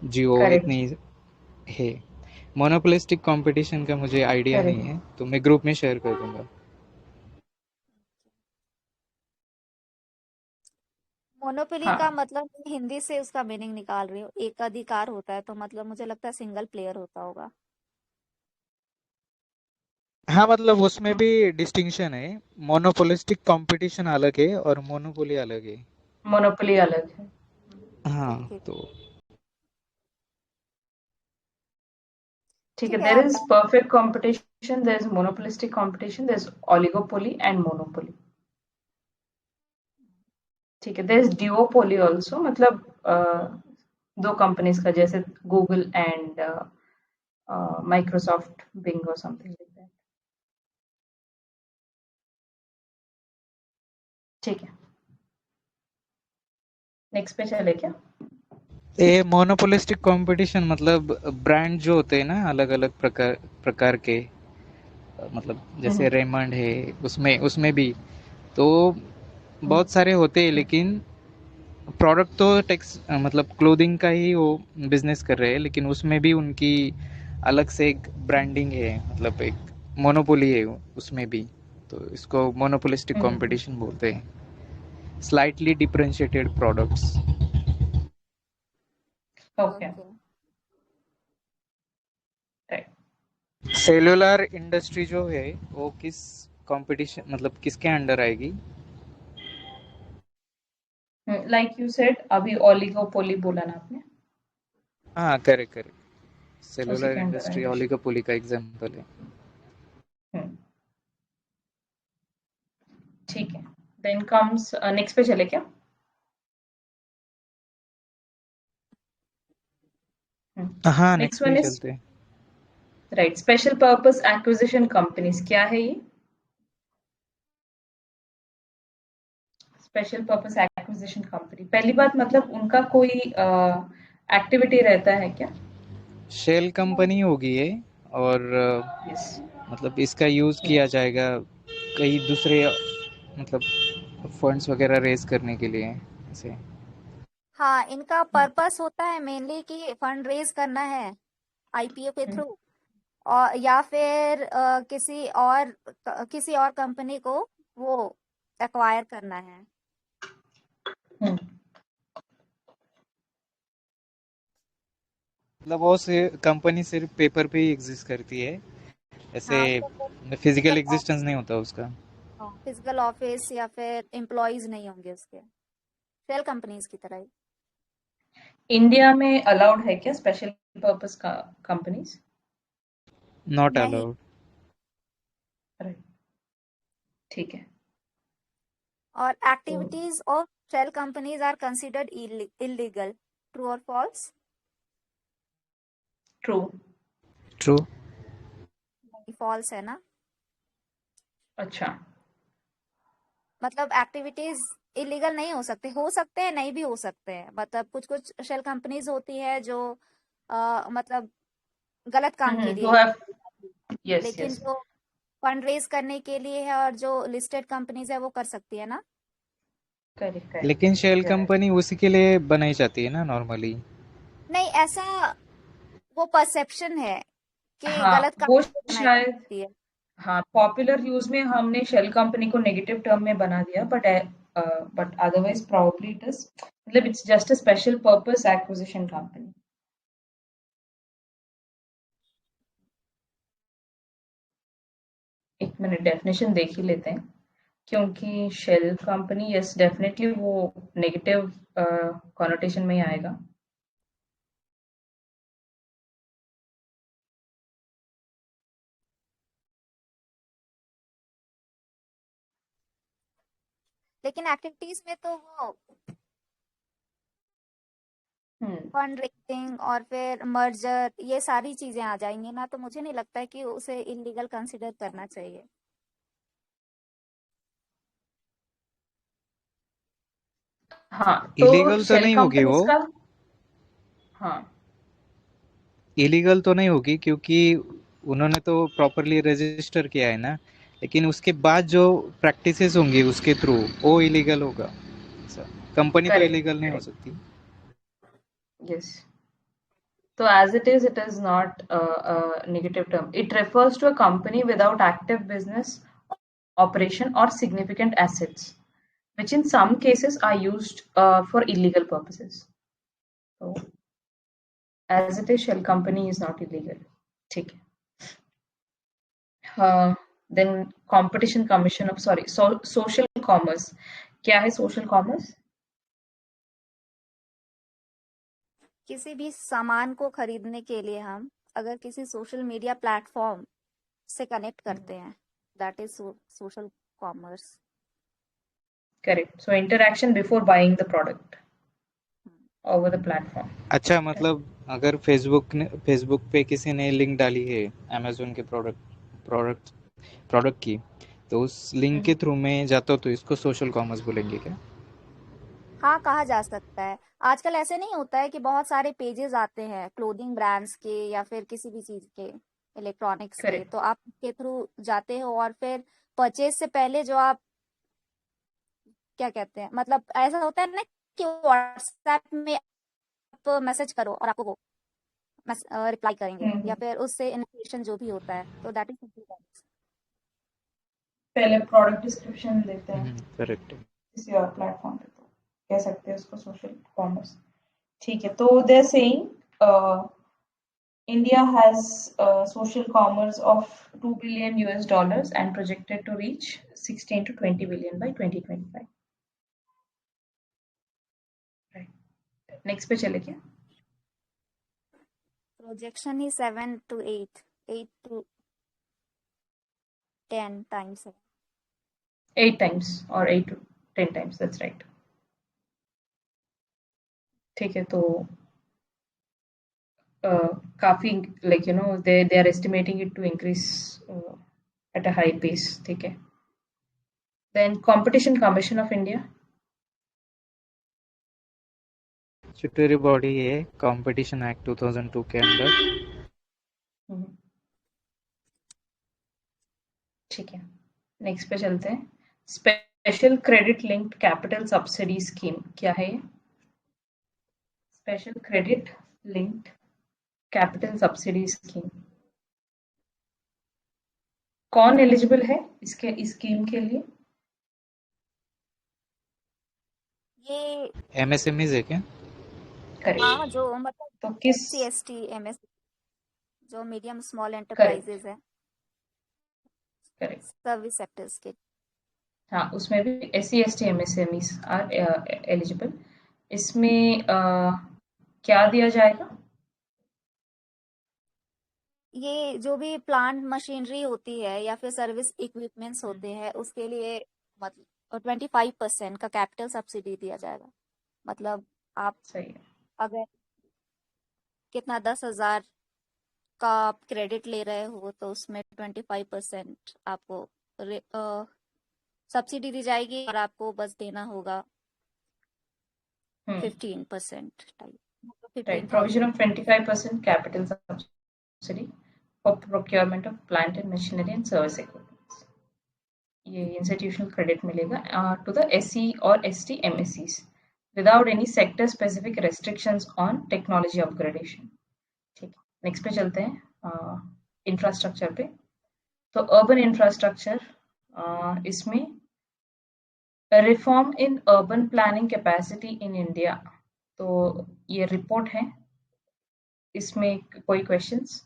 जियो करेक्ट इतनी है। मोनोपोलिस्टिक कंपटीशन का मुझे आइडिया नहीं करेक्ट है, तो मैं ग्रुप में शेयर कर दूंगा। मोनोपोली का हाँ मतलब हिंदी से उसका मीनिंग निकाल रही हूँ, एक अधिकार होता है, तो मतलब मुझे लगता है सिंगल प्लेयर होता होगा। हाँ, मतलब उसमें भी डिस्टिंक्शन है, मोनोपोलिस्टिक कंपटीशन अलग है और मोनोपोली अलग है। मोनोपोली अलग है। हाँ, ठीक ठीक। तो ठीक है, ठीक है, देयर आप is perfect competition, there is monopolistic competition, there is oligopoly and monopoly. ठीक है, देयर इज ड्यूओपोली आल्सो, मतलब दो कंपनीज का, जैसे गूगल एंड माइक्रोसॉफ्ट बिंग और समथिंग लाइक दैट। ठीक है, नेक्स्ट पे चले क्या? ये मोनोपोलिस्टिक कंपटीशन मतलब ब्रांड जो होते हैं ना, अलग अलग प्रकार प्रकार के, मतलब जैसे रेमंड है, उसमें उसमें भी तो बहुत सारे होते हैं, लेकिन प्रोडक्ट तो टेक्स मतलब क्लोथिंग का ही वो बिजनेस कर रहे हैं, लेकिन उसमें भी उनकी अलग से एक ब्रांडिंग है, मतलब एक मोनोपोली है उसमें भी। तो इसको मोनोपोलिस्टिक कंपटीशन बोलते हैं, slightly differentiated products. Okay, okay. Right. Cellular industry जो है वो किस कंपटीशन मतलब किसके अंडर आएगी? लाइक यू सेड, अभी ओलिगोपोली बोला ना आपने, हाँ, करेक्ट करेक्ट, उसी सेल्युलर के अंडर इंडस्ट्री आएगा शायद। ओलिगोपोली का एग्जांपल है। हम्म, ठीक है, देन कम्स नेक्स्ट पे चले क्या? हाँ, नेक्स्ट नेक्स्ट पे वन ही इज चलते हैं। Right, special purpose acquisition companies क्या है ये? स्पेशल पर्पस एक्विजिशन कंपनी, पहली बात मतलब उनका कोई एक्टिविटी रहता है क्या? शेल कंपनी होगी ये, और यस। मतलब इसका यूज़ किया जाएगा कई दूसरे मतलब फंड्स वगैरह रेज करने के लिए ऐसे। हाँ, इनका पर्पस होता है मेनली कि फंड रेज करना है आईपीओ के थ्रू, और या फिर किसी और कंपनी को वो एक्वायर करना है। मतलब वो कंपनी सिर्फ पेपर पे ही एग्जिस्ट करती है, ऐसे हाँ, उसका फिजिकल एग्जिस्टेंस नहीं होता उसका। फिजिकल ऑफिस या फिर एम्प्लॉयज नहीं होंगे उसके, शेल कंपनीज की तरह ही। इंडिया में अलाउड है क्या स्पेशल पर्पस का कंपनीज? नॉट नहीं। अलाउड। राइट, ठीक है। और तो activities of shell companies are considered illegal, true और फॉल्स? ट्रू। ट्रू। फॉल्स है ना। अच्छा। मतलब एक्टिविटीज इलीगल नहीं हो सकते हैं, नहीं भी हो सकते हैं, मतलब कुछ कुछ शेल कंपनीज होती है जो मतलब गलत काम के लिए हु use हैव, की जाती है। यस लेकिन यस, जो फंड रेज करने के लिए है और जो लिस्टेड कंपनीज है वो कर सकती है ना। करेक्ट करेक्ट, लेकिन shell you are right. Company उसी के लिए बनाई जाती है ना नॉर्मली। नहीं, ऐसा वो परसेप्शन है कि हाँ गलत काम वो के लिए बनाई शायद, जाती है। हाँ पॉपुलर यूज में हमने शेल कंपनी को नेगेटिव टर्म में बना दिया, but otherwise probably it is, मतलब it's just a special purpose acquisition company. एक मिनट, डेफिनेशन देख ही लेते हैं, क्योंकि शेल कंपनी यस डेफिनेटली वो नेगेटिव कॉनोटेशन में ही आएगा। लेकिन एक्टिविटीज में तो वो हम्म, फंड रेजिंग और फिर मर्जर ये सारी चीजें आ जाएंगी ना, तो मुझे नहीं लगता है कि उसे इलीगल कंसिडर करना चाहिए। हाँ, तो इलीगल तो शेल नहीं होगी वो? कंपनीज का, हाँ इलीगल तो नहीं होगी क्योंकि उन्होंने तो प्रॉपरली रजिस्टर किया है ना, लेकिन उसके बाद जो प्रैक्टिसेस होंगी उसके थ्रू वो इलीगल होगा। कंपनी तो करेक्ट इलीगल नहीं हो करेक्ट सकती। Yes. So as it is not a negative term. It refers to a company without active business operation or significant assets, which in some cases are used for illegal purposes. So as it is, shell company is not illegal. ठीक है. Then competition commission of social commerce. क्या है social commerce? किसी भी सामान को खरीदने के लिए हम अगर किसी सोशल मीडिया प्लेटफॉर्म से कनेक्ट करते हैं, that is social commerce. Correct. So interaction before buying the product over the platform. अच्छा, मतलब अगर फेसबुक पे किसी ने लिंक डाली है अमेजोन के प्रोडक्ट प्रोडक्ट की, तो उस लिंक के थ्रू में जाता हो तो इसको सोशल कॉमर्स बोलेंगे क्या? हाँ, कहा जा सकता है। आजकल ऐसे नहीं होता है कि बहुत सारे पेजेस आते हैं क्लोथिंग ब्रांड्स के या फिर किसी भी चीज के, इलेक्ट्रॉनिक्स के, Correct. तो आप के थ्रू जाते हो और फिर परचेज से पहले जो आप क्या कहते हैं, मतलब ऐसा होता है ना कि व्हाट्सएप में आप मैसेज करो और आपको वो रिप्लाई करेंगे या फिर उससे इन्फॉर्मेशन जो भी होता है, तो दैट इज पहले प्रोडक्ट डिस्क्रिप्शन देते हैं करेक्ट। किसी और प्लेटफॉर्म पे, तो कह सकते हैं उसको सोशल कॉमर्स। ठीक है, तो they are saying India has social commerce of $2 billion and projected to reach 16 to 20 billion by 2025. Right. Next पे चले क्या? Projection he 7 to 8, 8 to 10 times है। 8 times or 8 to 10 times. That's right. ठीक है, तो काफी like they are estimating it to increase at a high pace. ठीक है. Then Competition Commission of India. Statutory body है कंपटीशन एक्ट 2002 के अंदर। ठीक है, नेक्स्ट पे चलते हैं। Special credit linked capital subsidy scheme क्या है ये? Special credit linked capital subsidy scheme, कौन एलिजिबल है इस स्कीम के लिए? ये एमएसएमईज है क्या? करेक्ट। हाँ, जो मतलब तो किस SC/ST MS जो मीडियम स्मॉल करेक्ट एंटरप्राइजेज है, करेक्ट सर्विस सेक्टर्स के। हाँ, उसमें भी SC ST MSMEs are eligible. इसमें क्या दिया जाएगा? ये जो भी प्लांट मशीनरी होती है या फिर सर्विस इक्विपमेंट्स होते हैं उसके लिए मतलब 25% का कैपिटल सब्सिडी दिया जाएगा। मतलब आप सही है। अगर कितना 10,000 का आप क्रेडिट ले रहे हो तो उसमें 25% आपको सब्सिडी दी जाएगी और आपको बस देना होगा 15% type, Right. 15,000। Provision of 25% capital subsidy for procurement of plant and machinery and service equipment. ये institutional credit मिलेगा to the SC or ST MSCs without any sector specific restrictions on technology upgradation. ठीक है, next पे चलते हैं infrastructure पे। तो urban infrastructure, इसमें reform in urban planning capacity in India, तो ये रिपोर्ट है, इसमें कोई क्वेश्चंस?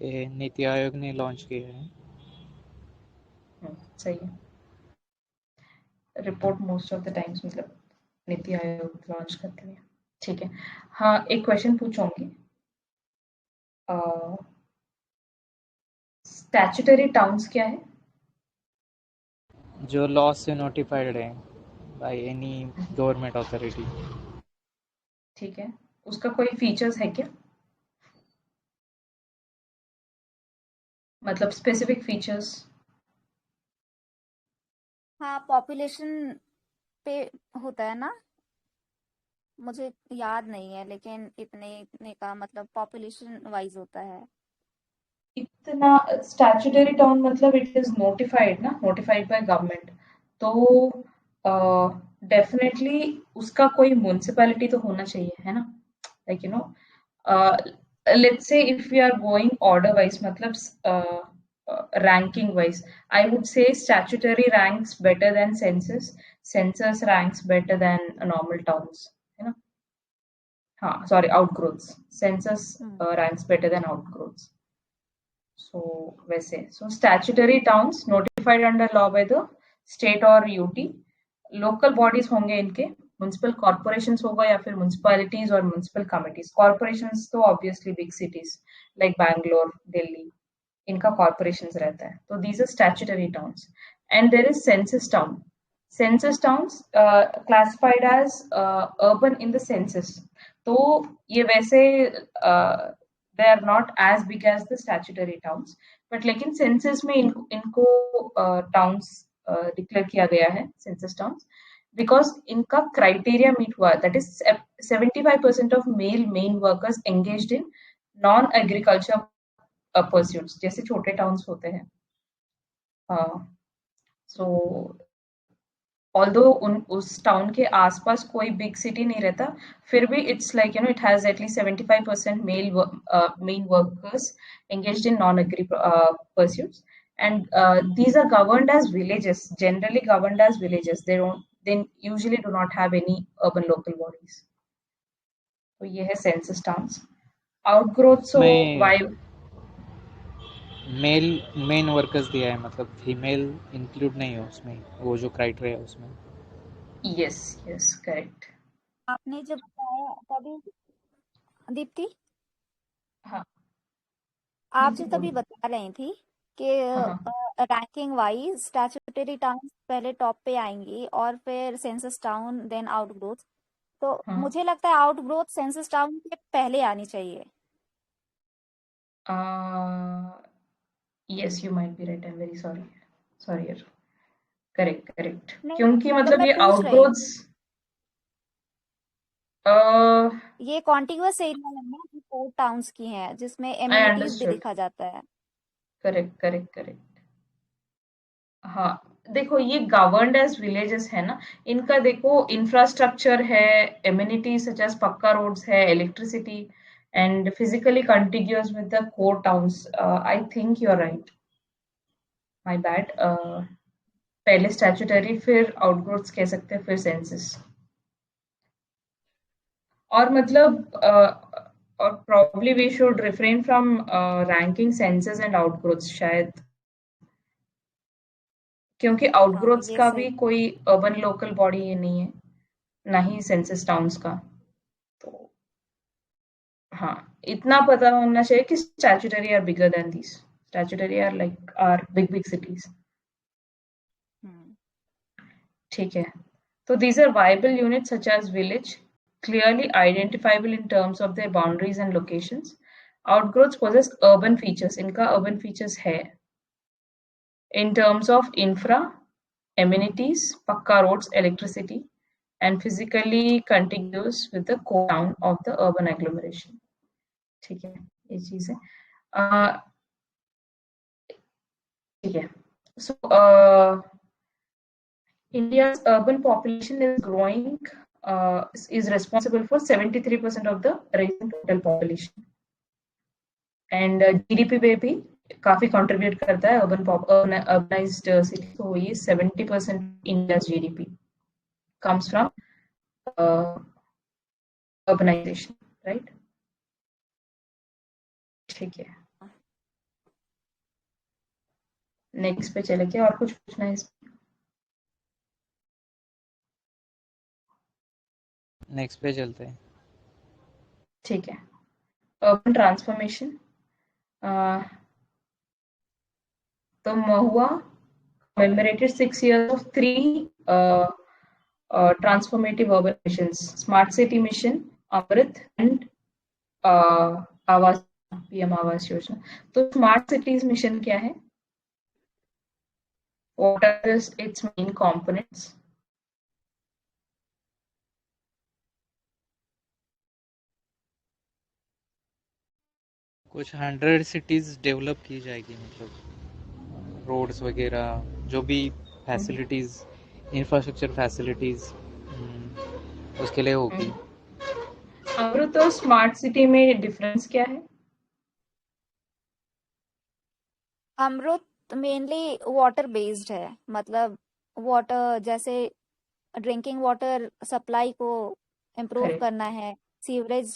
ये नीति आयोग ने लॉन्च किया है। सही है, report most of the times मतलब नीति आयोग लॉन्च करते हैं। ठीक है, हाँ एक क्वेश्चन पूछूंगी। स्टैट्यूटरी टाउन्स क्या है? जो लॉ से नोटिफाइड है बाय एनी गवर्नमेंट अथॉरिटी। ठीक है, उसका कोई फीचर्स है क्या, मतलब स्पेसिफिक फीचर्स? हाँ, पॉपुलेशन पे होता है ना, मुझे याद नहीं है, लेकिन इतने इतने का मतलब पॉपुलेशन वाइज होता है। इतना स्टैट्यूटरी टाउन मतलब इट इज नोटिफाइड ना, नोटिफाइड बाय गवर्नमेंट। तो डेफिनेटली उसका कोई म्युनिसिपैलिटी तो होना चाहिए, है ना? Like let's say if we are going order wise, matlab ranking wise, I would say statutory ranks better than census ranks better than normal towns, है ना? हाँ, sorry, outgrowths. Census ranks better than outgrowths. So वैसे, so statutory towns notified under law by the state or UT, local bodies होंगे इनके, municipal corporations होगा या फिर municipalities और म्युनिसिपल कमिटीज। कॉर्पोरेशंस तो obviously big cities like Bangalore, Delhi, इनका corporations रहता है। तो these are statutory towns. And there is census town. Census towns classified as urban in the census. तो ये वैसे they are not as big as the statutory towns, but लेकिन census में इनको टाउन्स डिक्लेयर किया गया है, सेंसस टाउन्स, because इनका क्राइटेरिया मीट हुआ, that is 75% of mail main workers engaged in non agriculture pursuits, जैसे छोटे टाउन्स होते हैं। सो ऑल्दो उस टाउन के आसपास कोई बिग सिटी नहीं रहता, फिर भी it's like it has at least 75% main workers engaged in non agree pursuits, and these are governed as villages, generally governed as villages. They usually do not have any urban local bodies. तो ये है census towns. Outgrowth, सो Y main workers दिया है, मतलब female include नहीं है उसमें, वो जो क्राइटेरिया है उसमें। Yes yes correct. आपने जब बताया तभी दीप्ति, हाँ आप जी जो तभी बोलिए। बता रही थी कि हाँ रैंकिंग वाइज स्टैट्यूटरी टाउन पहले टॉप पे आएंगी और फिर सेंसस टाउन देन आउटग्रोथ, तो हाँ मुझे लगता है आउटग्रोथ सेंसस टाउन के पहले आनी चाहिए। Yes, you might be right, I am very sorry, sorry यार। करेक्ट करेक्ट, नहीं, क्योंकि मतलब मतलब मैं ये पूछ रही हूँ, आउटग्रोथ्स ये कॉन्टिगुअस एरिया है ना, 4 टाउन्स की हैं जिसमें आई एम्यूनिटीज भी अंडरस्टूड। लिखा जाता है। Correct correct correct. हाँ, देखो ये गवर्नड एज विलेजेस है ना, इनका देखो इंफ्रास्ट्रक्चर है, amenities such as pucca roads है, electricity, and physically continuous with the core towns. I think you are right, my bad. पहले स्टैट्यूटरी फिर आउटग्रोथ्स कह सकते हैं, फिर सेंसस। और मतलब और probably we should refrain from ranking census and outgrowths शायद, क्योंकि हाँ, आउटग्रोथ्स ये का सही। भी कोई अर्बन लोकल बॉडी ये नहीं है, ना ही सेंसस टाउन्स का। तो हाँ, इतना पता होना चाहिए कि statutory are bigger than these, statutory are like are big big cities. ठीक है, तो these are viable units such as village, clearly identifiable in terms of their boundaries and locations. Outgrowths possess urban features, इनका urban features है in terms of infra, amenities, pakka roads, electricity, and physically contiguous with the core town of the urban agglomeration. ठीक है, ये चीज है। ठीक है, so India's urban population is growing, is responsible for 73% of the rising total population. And GDP में भी काफी contribute करता है urbanized city, तो ये 70% India's GDP comes from urbanization, right? ठीक है, नेक्स्ट पे चले क्या, और कुछ पूछना है इसमें? नेक्स्ट पे चलते हैं। ठीक है, अर्बन ट्रांसफॉर्मेशन। तो महुआ commemorated 6 years of three transformative urban missions: Smart City Mission, Amrit, and आवास, पीएम आवास योजना। तो स्मार्ट सिटीज मिशन क्या है? What are its main components? कुछ 100 सिटीज डेवलप की जाएगी, मतलब रोड्स वगैरह जो भी फैसिलिटीज, इंफ्रास्ट्रक्चर फैसिलिटीज उसके लिए होगी। अमृत और स्मार्ट सिटी में डिफरेंस क्या है? अमृत मेनली वाटर बेस्ड है, मतलब वाटर जैसे ड्रिंकिंग वाटर सप्लाई को इम्प्रूव करेक्ट। करना है, सीवरेज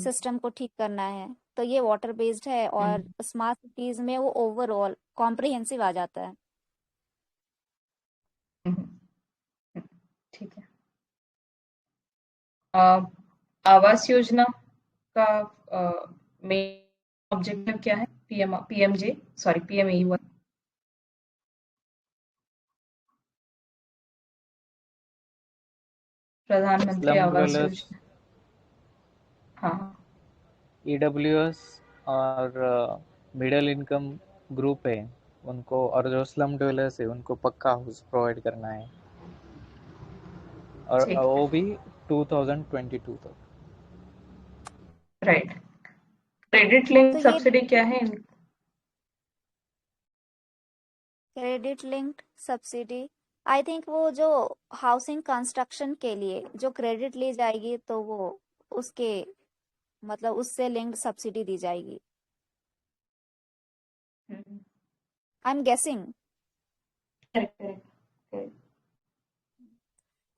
सिस्टम को ठीक करना है, तो ये वाटर बेस्ड है। और स्मार्ट सिटीज में वो ओवरऑल कॉम्प्रिहेंसिव आ जाता है। ठीक है। आवास योजना का मेन ऑब्जेक्टिव क्या है? पीएमजे, सॉरी पीएमएई वन। प्रधानमंत्री स्लम आवास ड्वेलर्स, योजना। हाँ। ईडब्ल्यूएस और मिडिल इनकम ग्रुप है उनको, और जो स्लम ड्वेलर्स है उनको पक्का हाउस प्रोवाइड करना है, और ठीक है। वो भी 2022 तक। राइट। क्रेडिट लिंक तो ये सब्सिडी क्या है? Credit linked subsidy, I think वो जो हाउसिंग कंस्ट्रक्शन के लिए जो क्रेडिट ली जाएगी तो वो उसके मतलब उससे लिंक्ड सब्सिडी दी जाएगी। I am guessing. करेक्ट।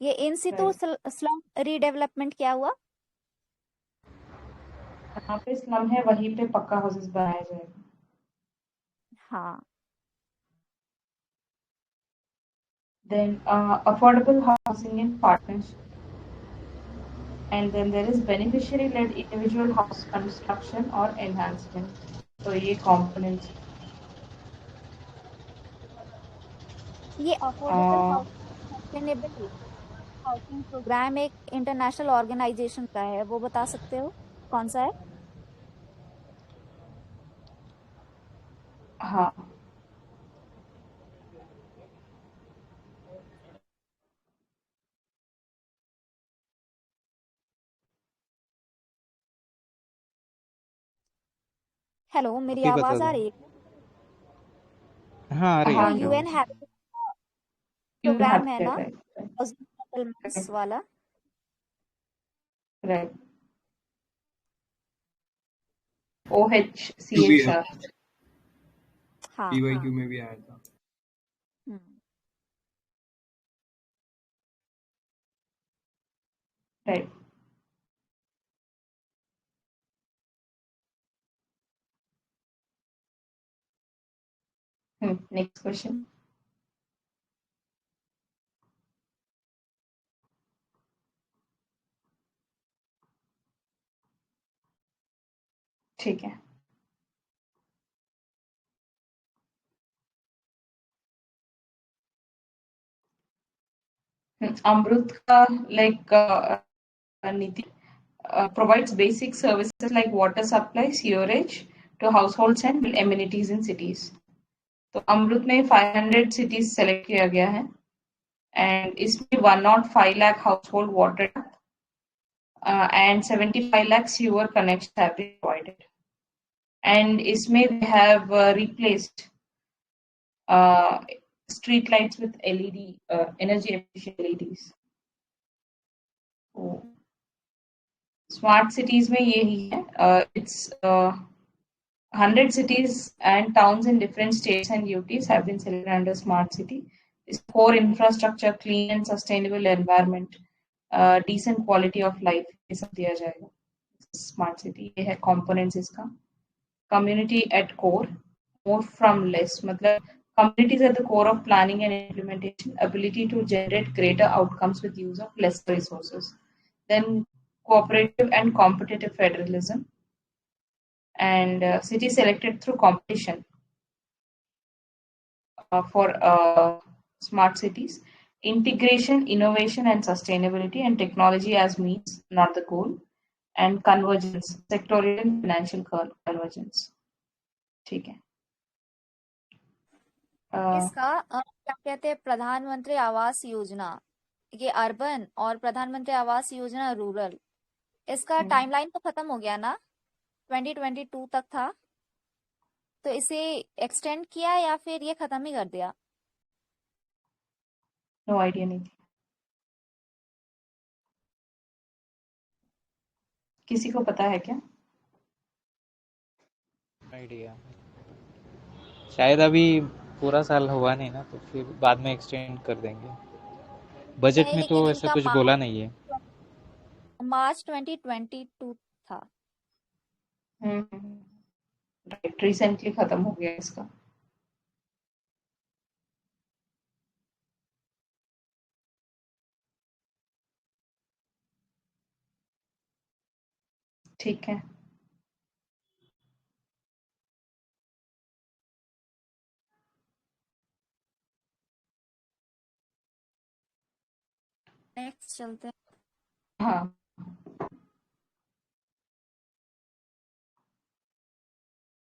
ये इन सितु स्लम रीडेवलपमेंट क्या हुआ? जहाँ पे स्लम है वहीं पे पक्का हाउसेस बनाया जाएगा। हाँ। Then affordable housing in partnership, and then there is beneficiary-led individual house construction or enhancement. तो ये components. ये affordable housing sustainable housing programme एक इंटरनेशनल ऑर्गेनाइजेशन का है, वो बता सकते हो कौन सा है? हाँ। हेलो, मेरी आप ही बता आवाज दो। आ रही है? हाँ आ रही वो हाँ, है। यूएन हैबिटेट UN प्रोग्राम है ना, Habitat, right, हाउसिंग सेटलमेंट्स वाला। right. क्यों भी है, OHCHR. हाँ। PYQ में भी आया था। हम्म। Right. Next question. ठीक है। अमृत का like नीति provides basic services like water supply, sewerage to households and amenities in cities. तो अमृत में 500 cities select किया गया है, and इसमें 105 lakh household water and 75 lakh sewer connections have been provided. And इसमें they have replaced street lights with LED, energy efficient LEDs. So, smart cities में यही है. It's 100 cities and towns in different states and UTs have been selected under smart city. It's core infrastructure, clean and sustainable environment, decent quality of life, ये सब दिया जाएगा. Smart city ये है components इसका. Community at core, more from less, मतलब communities at the core of planning and implementation, ability to generate greater outcomes with use of less resources. Then cooperative and competitive federalism, and city selected through competition for smart cities, integration, innovation and sustainability, and technology as means, not the goal, and convergence, sectorial and financial convergence. ठीक है. इसका क्या कहते हैं, प्रधानमंत्री आवास योजना, ये urban और प्रधानमंत्री आवास योजना रूरल, इसका टाइमलाइन तो खत्म हो गया ना, 2022 तक था। तो इसे एक्सटेंड किया या फिर ये खत्म ही कर दिया? नो आइडिया नहीं थी। किसी को पता है क्या? आइडिया शायद अभी पूरा साल हुआ नहीं ना, तो फिर बाद में एक्सटेंड कर देंगे। बजट नहीं, में लेकिन तो ऐसा इनका कुछ बोला नहीं है। मार्च 2022 था। राइट, रिसेंटली खत्म हो गया इसका। ठीक है। नेक्स्ट चलते हैं। हाँ,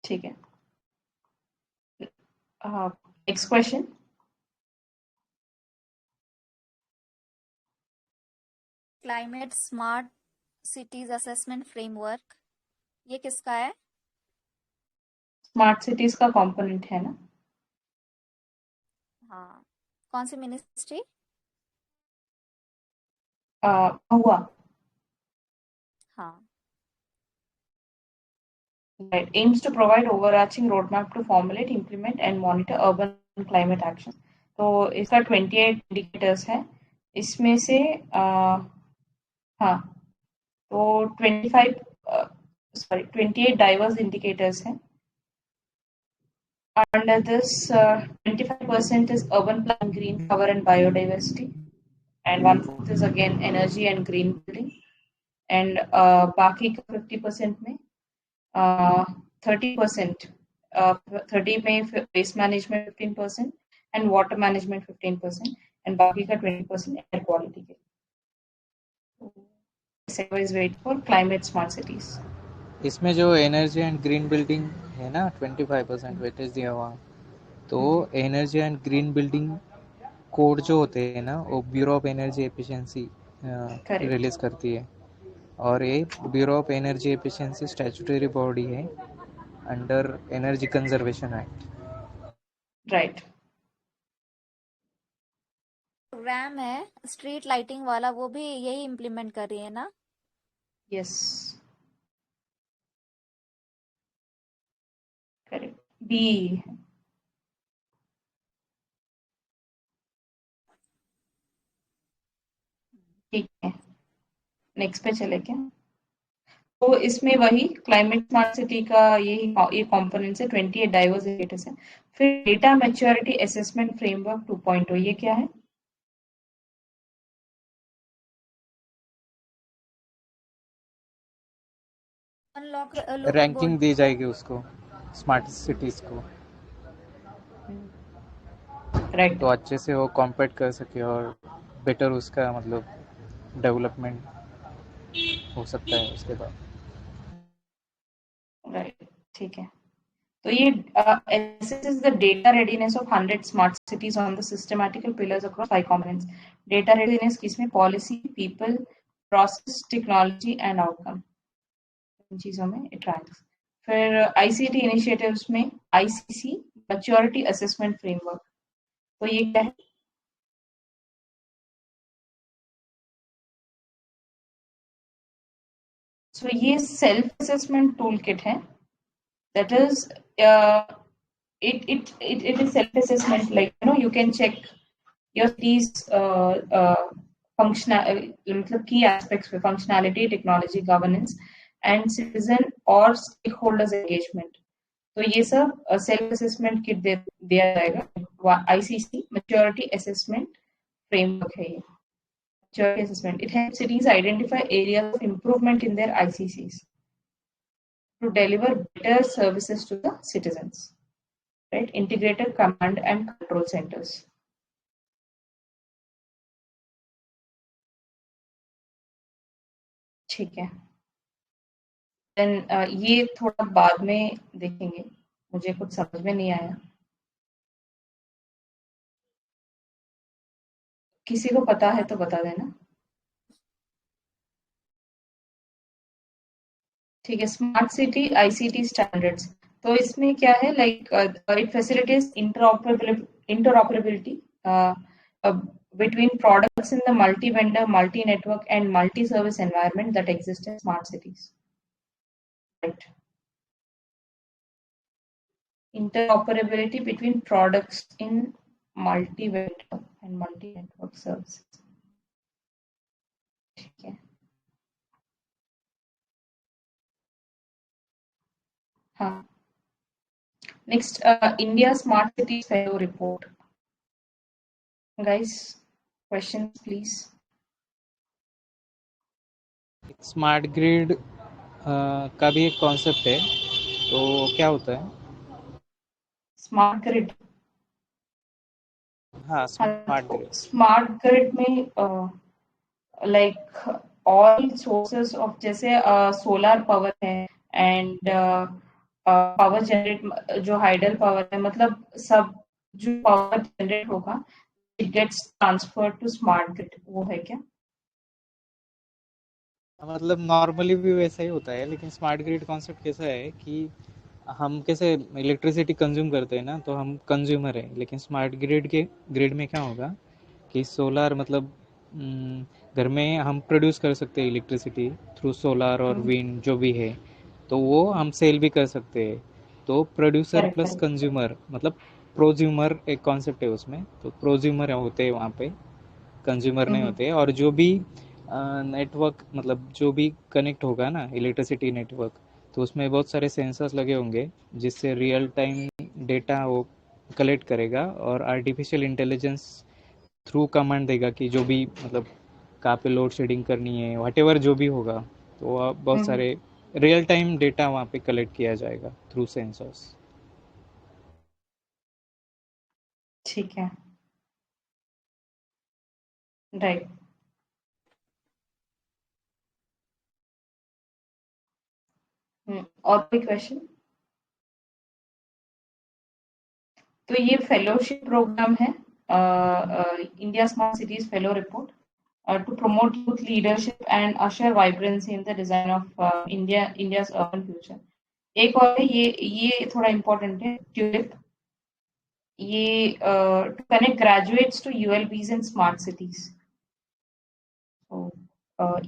ठीक है। Next question. Climate smart cities assessment framework, ये किसका है? स्मार्ट सिटीज का कंपोनेंट है ना? हाँ, कौन सी मिनिस्ट्री? हुआ। हाँ, Right. Aims to provide overarching roadmap to formulate, implement and monitor urban climate action. तो इसका 28 indicators है। इसमें से हाँ, तो 28 diverse indicators हैं। Under this, 25% is urban planning, green cover and biodiversity, and 1/4 is again energy and green building, and बाकी का 50% में 30%, 30 में waste management 15% and water management 15% and बाकी का 20% एयर क्वालिटी के। Is wait for climate smart cities. इसमें जो energy and green building है ना, 25% वेटेज दिया हुआ, तो energy and green building code जो होते हैं ना, वो bureau of energy efficiency release करती है। और ये bureau of energy efficiency statutory body है under energy conservation act. Right. Program है स्ट्रीट लाइटिंग वाला, वो भी यही इम्प्लीमेंट कर रही है ना? Yes, correct. बी। ठीक है, नेक्स्ट पे चले क्या? तो इसमें वही क्लाइमेट स्मार्ट सिटी का ये कंपोनेंट्स है, 28 डाइवर्स इंडिकेटर्स है। फिर डेटा मैच्योरिटी असेसमेंट फ्रेमवर्क 2.0, ये क्या है? अनलॉक लोकल रैंकिंग दी जाएगी उसको, स्मार्ट सिटीज को, राइट। तो अच्छे से वो कॉम्पीट कर सके और बेटर उसका मतलब डेवलपमेंट हो सकता है उसके बाद। राइट, ठीक है। तो ये assesses the data readiness of 100 smart cities on the systematical pillars across 5 components. Data readiness किसमें? Policy, people, process, technology and outcome, इन चीजों में it ranks. फिर ICT initiatives में ICC maturity assessment framework, तो ये क्या है? So ये self assessment toolkit है, that is it is self assessment, like you can check your these functional मतलब key aspects for functionality, technology, governance and citizen or stakeholders engagement. तो ये सब सेल्फ असेसमेंट किट दिया जाएगा। ICC maturity assessment framework है ये। Maturity assessment, it helps cities identify areas of improvement in their आईसीसीज to deliver better services to the citizens, right? Integrated command and control centers. ठीक है। Then ये थोड़ा बाद में देखेंगे, मुझे कुछ समझ में नहीं आया। किसी को पता है तो बता देना। ठीक है, स्मार्ट सिटी आईसीटी स्टैंडर्ड्स। तो इसमें क्या है, like it facilitates interoperability between products in the multi-vendor, multi-network, and multi-service environment that exist in smart cities. Right. Interoperability between products in multi-vendor and multi-network services. ठीक है. हाँ. Next, India Smart Cities Fellow Report. Guys, questions please. Smart grid का भी एक concept है, तो क्या होता है? Smart grid. हाँ, स्मार्ट ग्रिड. स्मार्ट ग्रिड में लाइक ऑल सोर्सेस ऑफ, जैसे सोलर पावर है एंड पावर जनरेट, जो हाइडल पावर है, मतलब सब जो पावर जनरेट होगा it gets transferred to smart grid, वो है क्या? मतलब नॉर्मली भी वैसा ही होता है, लेकिन स्मार्ट ग्रिड कॉन्सेप्ट कैसा है कि हम कैसे इलेक्ट्रिसिटी कंज्यूम करते हैं ना, तो हम कंज्यूमर हैं, लेकिन स्मार्ट ग्रिड में क्या होगा कि सोलार मतलब घर में हम प्रोड्यूस कर सकते हैं इलेक्ट्रिसिटी थ्रू सोलार और विंड जो भी है, तो वो हम सेल भी कर सकते हैं. तो प्रोड्यूसर प्लस कंज्यूमर मतलब प्रोज्यूमर एक कॉन्सेप्ट है उसमें, तो प्रोज्यूमर होते हैं वहाँ पे, कंज्यूमर नहीं होते. और जो भी नेटवर्क मतलब जो भी कनेक्ट होगा ना इलेक्ट्रिसिटी नेटवर्क, तो उसमें बहुत सारे सेंसर्स लगे होंगे जिससे रियल टाइम डेटा वो कलेक्ट करेगा और आर्टिफिशियल इंटेलिजेंस थ्रू कमांड देगा कि जो भी मतलब कहाँ पे लोड शेडिंग करनी है, व्हाटएवर जो भी होगा, तो बहुत सारे रियल टाइम डेटा वहाँ पे कलेक्ट किया जाएगा थ्रू सेंसर्स. ठीक है. राइट. और कोई क्वेश्चन? तो ये फेलोशिप प्रोग्राम है, India smart cities fellow report, to promote youth leadership and usher vibrancy in the design of India's urban future. एक और है, ये थोड़ा important है, ट्यूलिप. ये to connect graduates to ULBs in smart cities. तो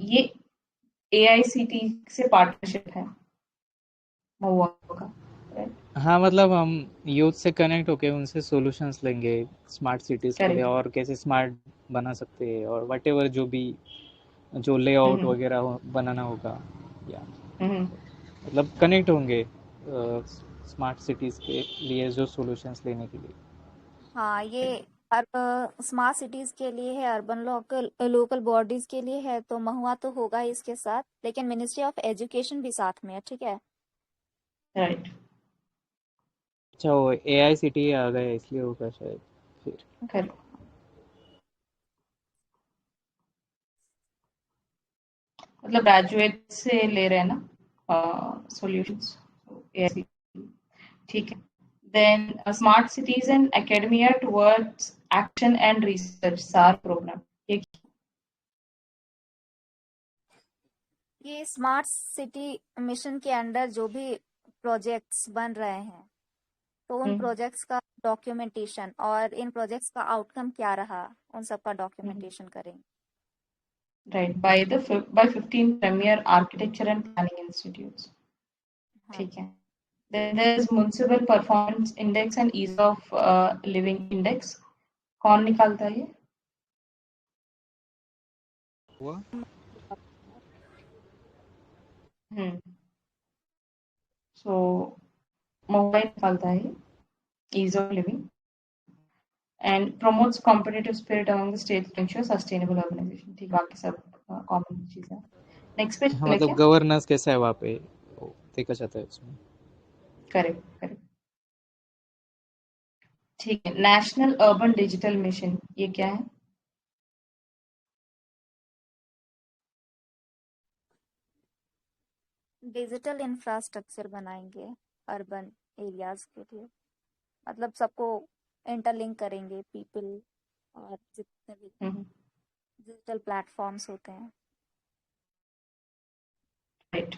ये AICT से पार्टनरशिप है महुआ का. हाँ, मतलब हम यूथ से कनेक्ट होके उनसे सॉल्यूशंस लेंगे स्मार्ट सिटीज़ के लिए, और कैसे स्मार्ट बना सकते हैं, और व्हाटएवर जो भी जो लेआउट वगैरह बनाना होगा, या मतलब कनेक्ट होंगे स्मार्ट सिटीज़ के लिए जो सॉल्यूशंस लेने के लिए. हाँ, ये स्मार्ट सिटीज के लिए है, अर्बन लोकल बॉडीज के लिए है, तो महुआ तो होगा ही इसके साथ, लेकिन मिनिस्ट्री ऑफ एजुकेशन भी साथ में है. ठीक है. राइट. अच्छा, वो AICTE आ गया इसलिए होगा शायद फिर. मतलब ग्रेजुएट से ले रहे हैं ना सॉल्यूशंस. ठीक है. Then smart cities and academia towards action and research SAAR programme. ये स्मार्ट सिटी मिशन के अंडर जो भी प्रोजेक्ट्स बन रहे हैं, तो उन प्रोजेक्ट्स का डॉक्यूमेंटेशन और इन प्रोजेक्ट्स का आउटकम क्या रहा, उन सब का डॉक्यूमेंटेशन करेंगे. Right. by 15 premier architecture and planning institutes. ठीक है. Then there is municipal performance index and ease of living index. कौन निकालता है ये? So Mumbai निकालता है ease of living and promotes competitive spirit among the states to ensure sustainable urbanization. ठीक, बाकी सब कॉमन चीजें. नेक्स्ट पेज हाँ, मतलब गवर्नेंस कैसा है वहाँ पे देखा जाता है उसमें. करेक्ट. ठीक है. नेशनल अर्बन डिजिटल मिशन, ये क्या है? डिजिटल इंफ्रास्ट्रक्चर बनाएंगे अर्बन एरियाज के लिए, मतलब सबको इंटरलिंक करेंगे, पीपल और जितने भी डिजिटल प्लेटफॉर्म्स होते हैं. राइट.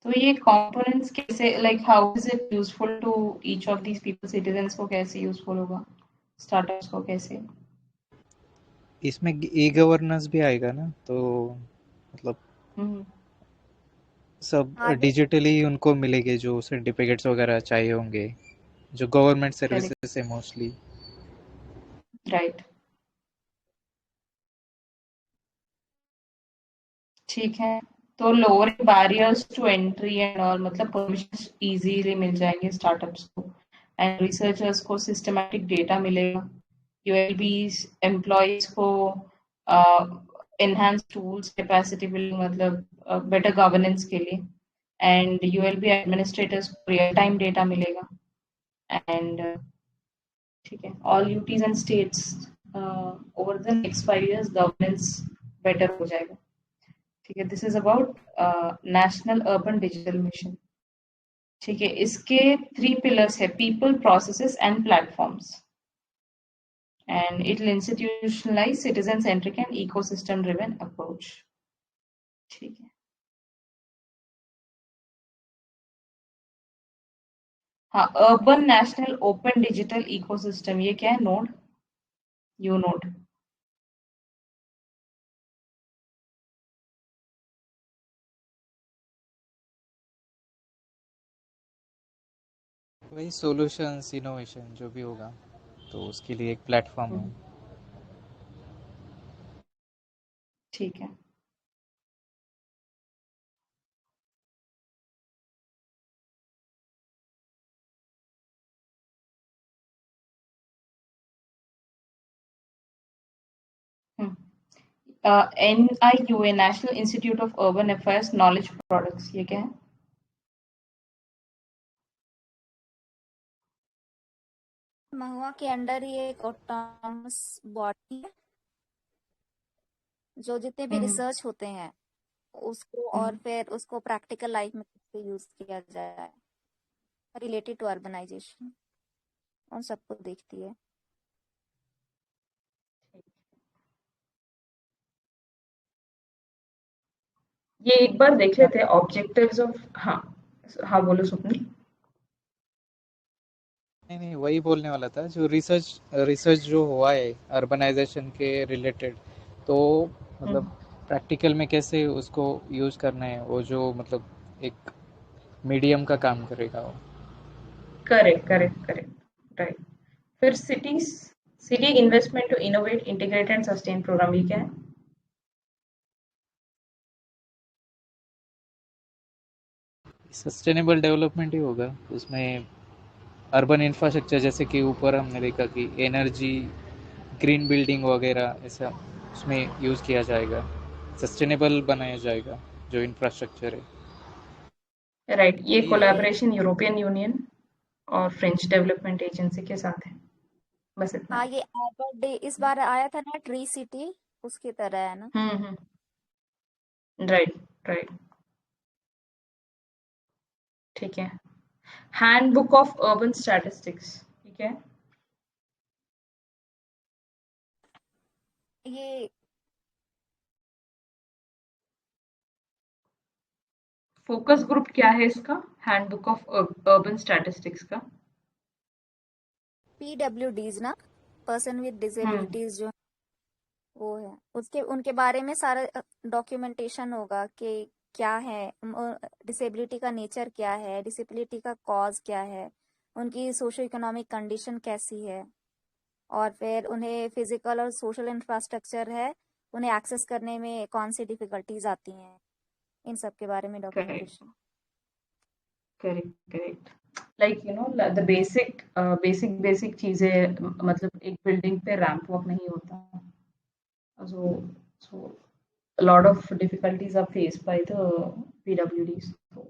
तो ये कंपोनेंट्स कैसे, like how is it useful to each of these people, citizens को कैसे यूजफुल होगा, स्टार्टअप्स को कैसे? इसमें ई गवर्नेंस भी आएगा ना, तो मतलब सब हाँ डिजिटली उनको मिलेंगे जो सर्टिफिकेट्स वगैरह चाहिए होंगे, जो गवर्नमेंट करेक्ट, सर्विसेज है मोस्टली। राइट, ठीक है। तो lowering barriers to entry and all, मतलब परमिशन इजीली मिल जाएंगे स्टार्टअप्स को, एंड रिसर्चर्स को सिस्टमैटिक डेटा मिलेगा, यूएलबीज एम्प्लॉयज को एनहांस टूल्स, कैपेसिटी बिल्डिंग, मतलब बेटर गवर्नेंस के लिए, एंड यूएलबी एडमिनिस्ट्रेटर्स को रियल टाइम डेटा मिलेगा, एंड ठीक है, all UTs and states over the next 5 years governance better हो जाएगा। ठीक है, this is about national urban digital mission. ठीक है, इसके 3 पिलर्स है, people, processes and platforms, and it will institutionalise citizen centric and ecosystem driven approach. ठीक है, हाँ, urban national open digital ecosystem, ये क्या है? Node, you node. वही सॉल्यूशंस इनोवेशन जो भी होगा, तो उसके लिए एक प्लेटफॉर्म है। ठीक है, NIUA national institute of urban affairs knowledge products, ये क्या है? महुआ के अंडर ये एक ऑटोनमस बॉडी है जो जितने भी रिसर्च होते हैं उसको और फिर उसको प्रैक्टिकल लाइफ में कैसे यूज किया जाए रिलेटेड टू अर्बनाइजेशन उन सबको देखती है। ये एक बार देख लेते हैं ऑब्जेक्टिव्स ऑफ, हाँ हाँ बोलो स्वप्निल। नहीं नहीं, वही बोलने वाला था, जो रिसर्च रिसर्च जो हुआ है अर्बनाइजेशन के रिलेटेड, तो मतलब प्रैक्टिकल में कैसे उसको यूज करना है, वो जो मतलब एक मीडियम का काम करेगा वो। Correct correct correct, right. फिर cities, city investment to innovate integrate and sustain program, ये क्या है? सस्टेनेबल डेवलपमेंट ही होगा उसमें। अर्बन इंफ्रास्ट्रक्चर जैसे कि ऊपर हमने देखा कि एनर्जी, ग्रीन बिल्डिंग वगैरह ऐसा उसमें यूज़ किया जाएगा, सस्टेनेबल बनाया जाएगा जो इंफ्रास्ट्रक्चर है। राइट, ये कोलैबोरेशन यूरोपियन यूनियन और फ्रेंच डेवलपमेंट एजेंसी के साथ है, बस इतना हाँ है। ये अर्बन डे इस बार आया था ना ट्री सिटी उसकी तरह है ना। राइट राइट, ठीक है। हैंडबुक ऑफ अर्बन स्टैटिस्टिक्स, ठीक है। ये फोकस ग्रुप क्या है इसका, हैंडबुक ऑफ अर्बन स्टैटिस्टिक्स का? PWDs ना, पर्सन विद हम्म डिसेबिलिटीज जो वो है उसके उनके बारे में सारा डॉक्यूमेंटेशन होगा कि क्या है डिसेबिलिटी का नेचर, क्या है डिसेबिलिटी का कॉज, क्या है उनकी सोशो इकोनॉमिक कंडीशन कैसी है, और फिर उन्हें फिजिकल और सोशल इंफ्रास्ट्रक्चर है उन्हें एक्सेस करने में कौन सी डिफिकल्टीज आती हैं, इन सब के बारे में correct documentation. Correct correct, like you know the basic basic चीजें, मतलब एक बिल्डिंग पे रैंप वॉक नहीं होता, so so a lot of difficulties are faced by the PWDs, so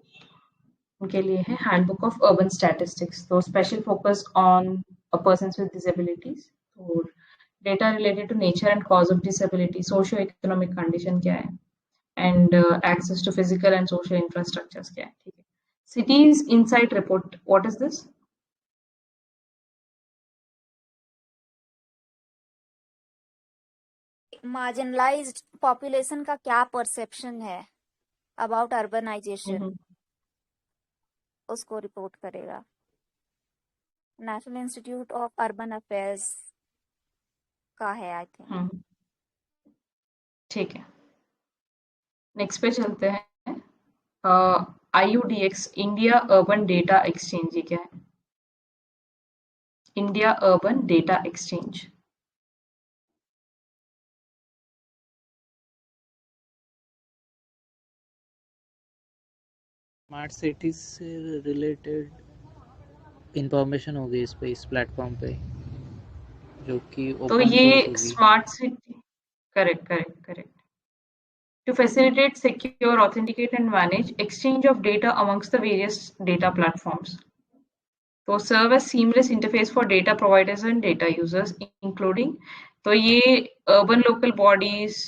उनके लिए है हैंडबुक ऑफ अर्बन स्टैटिस्टिक्स, तो special focus on a persons with disabilities, तो data related to nature and cause of disability, socio economic condition क्या है, and access to physical and social infrastructures क्या है, ठीक है। Cities insight report, what is this? Marginalized population का क्या perception है अबाउट अर्बनाइजेशन, उसको रिपोर्ट करेगा। National institute of urban affairs का है आई थिंक। ठीक है, नेक्स्ट पे चलते हैं। IUDX, India urban data exchange, ये क्या है? India urban data exchange. Smart cities से रिलेटेड इंफॉर्मेशन होगी इस पे, इस प्लेटफॉर्म पे, जो कि तो ओपन ये सोर्स होगी। Smart city, correct. To facilitate, secure, authenticate, and manage exchange of data amongst the various data platforms. तो serve as seamless interface for data providers and data users, including, तो ये urban local bodies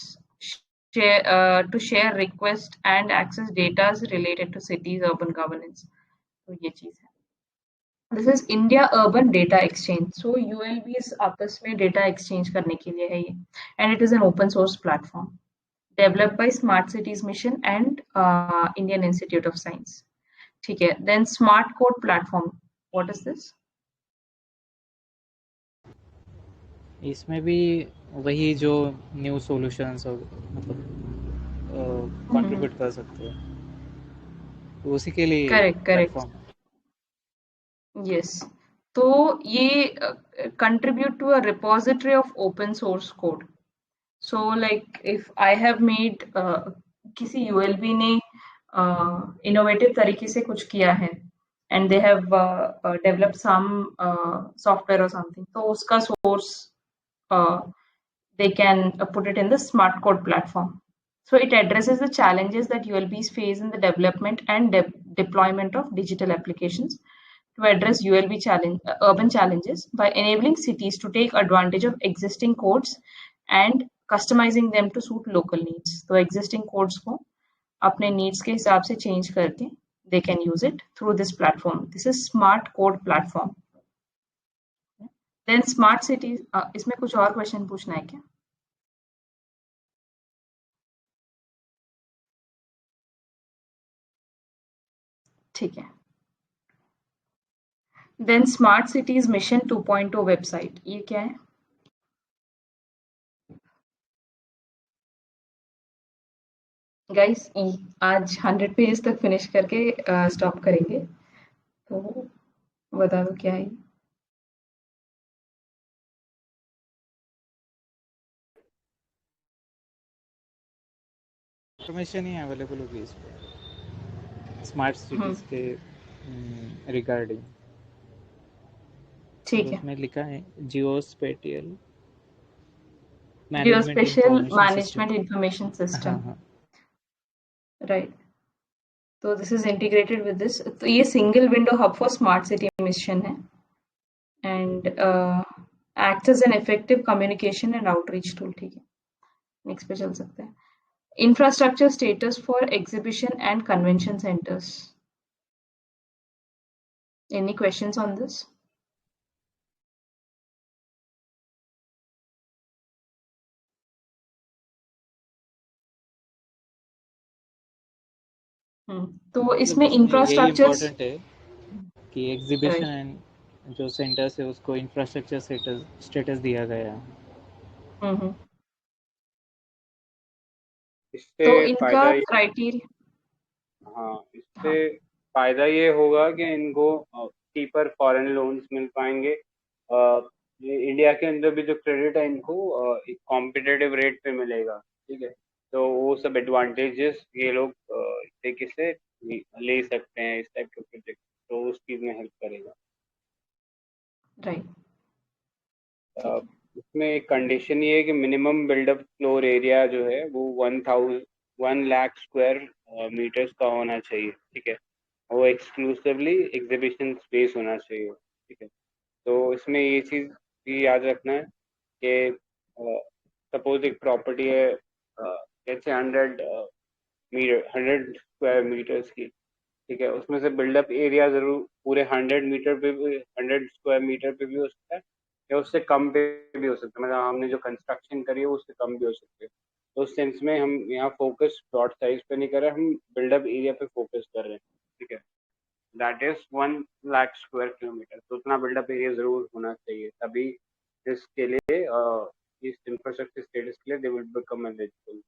share to share, request and access data related to cities urban governance. तो ये चीज है। This is India Urban Data Exchange. So ULBs आपस में data exchange करने के लिए है ये, and it is an open source platform developed by Smart Cities Mission and Indian Institute of Science. ठीक है, then Smart Code Platform. What is this? इसमें भी वही जो न्यू सॉल्यूशंस और मतलब कंट्रीब्यूट कर सकते हैं, तो उसी के लिए करेक्ट प्लेटफॉर्म। यस, तो ये contribute to a repository of open source code. So like if I have made किसी ULB ने innovative तरीके से कुछ किया है and they have developed some software or something, तो उसका source they can put it in the smart code platform. So it addresses the challenges that ULBs face in the development and deployment of digital applications to address ULB urban challenges by enabling cities to take advantage of existing codes and customizing them to suit local needs. So existing codes को अपने needs के हिसाब से change करके they can use it through this platform. This is smart code platform. Then smart cities, इसमें कुछ और question पूछना है क्या? ठीक है, then smart cities mission 2.0 website, ये क्या है? गाइस आज 100 पेज तक फिनिश करके स्टॉप करेंगे, तो बता दो क्या है। इंफॉर्मेशन ही अवेलेबल होगी इस पे स्मार्ट सिटीज के रिगार्डिंग। ठीक है, उसमें लिखा है geospatial geospatial management information system, हाँ, राइट। तो this is integrated with this, तो ये single window hub for smart city mission है and acts as an effective communication and outreach tool. ठीक है, नेक्स्ट पे चल सकते हैं। Infrastructure status for exhibition and convention centers. Any questions on this? तो इसमें इंफ्रास्ट्रक्चर यही इम्पोर्टेंट है कि एग्जीबिशन एंड जो सेंटर्स है उसको इंफ्रास्ट्रक्चर स्टेटस दिया गया है। इससे तो इनका फायदा क्राइटेरिया, हाँ, इससे फायदा ये होगा कि इनको चीपर फॉरेन लोन्स मिल पाएंगे। इंडिया के अंदर भी जो क्रेडिट है इनको एक कॉम्पिटिटिव रेट पे मिलेगा, ठीक है। तो वो सब एडवांटेजेस ये लोग इस तरीके से ले सकते हैं इस टाइप के प्रोजेक्ट, तो उस चीज में हेल्प करेगा। राइट, इसमें एक कंडीशन ये है कि मिनिमम बिल्डअप फ्लोर एरिया जो है वो 1 लाख स्क्वायर मीटर्स का होना चाहिए, ठीक है। वो एक्सक्लूसिवली एग्जीबिशन स्पेस होना चाहिए, ठीक है। तो इसमें ये चीज़ भी याद रखना है कि सपोज एक प्रॉपर्टी है जैसे 100 स्क्वायर मीटर्स की, ठीक है। उसमें से बिल्डअप एरिया जरूर पूरे 100 स्क्वायर मीटर पे भी हो सकता है या उससे कम पे भी हो सकता है, मतलब हमने जो कंस्ट्रक्शन करी है उससे कम भी हो सकती है। तो उस सेंस में हम यहाँ फोकस प्लॉट साइज पे नहीं कर रहे, हम बिल्डअप एरिया पे फोकस कर रहे हैं, ठीक है। That is 1 lakh square kilometre. तो उतना बिल्डअप एरिया जरूर होना चाहिए, तभी इसके लिए इस इंफ्रास्ट्रक्चर स्टेटस के लिए they will become eligible.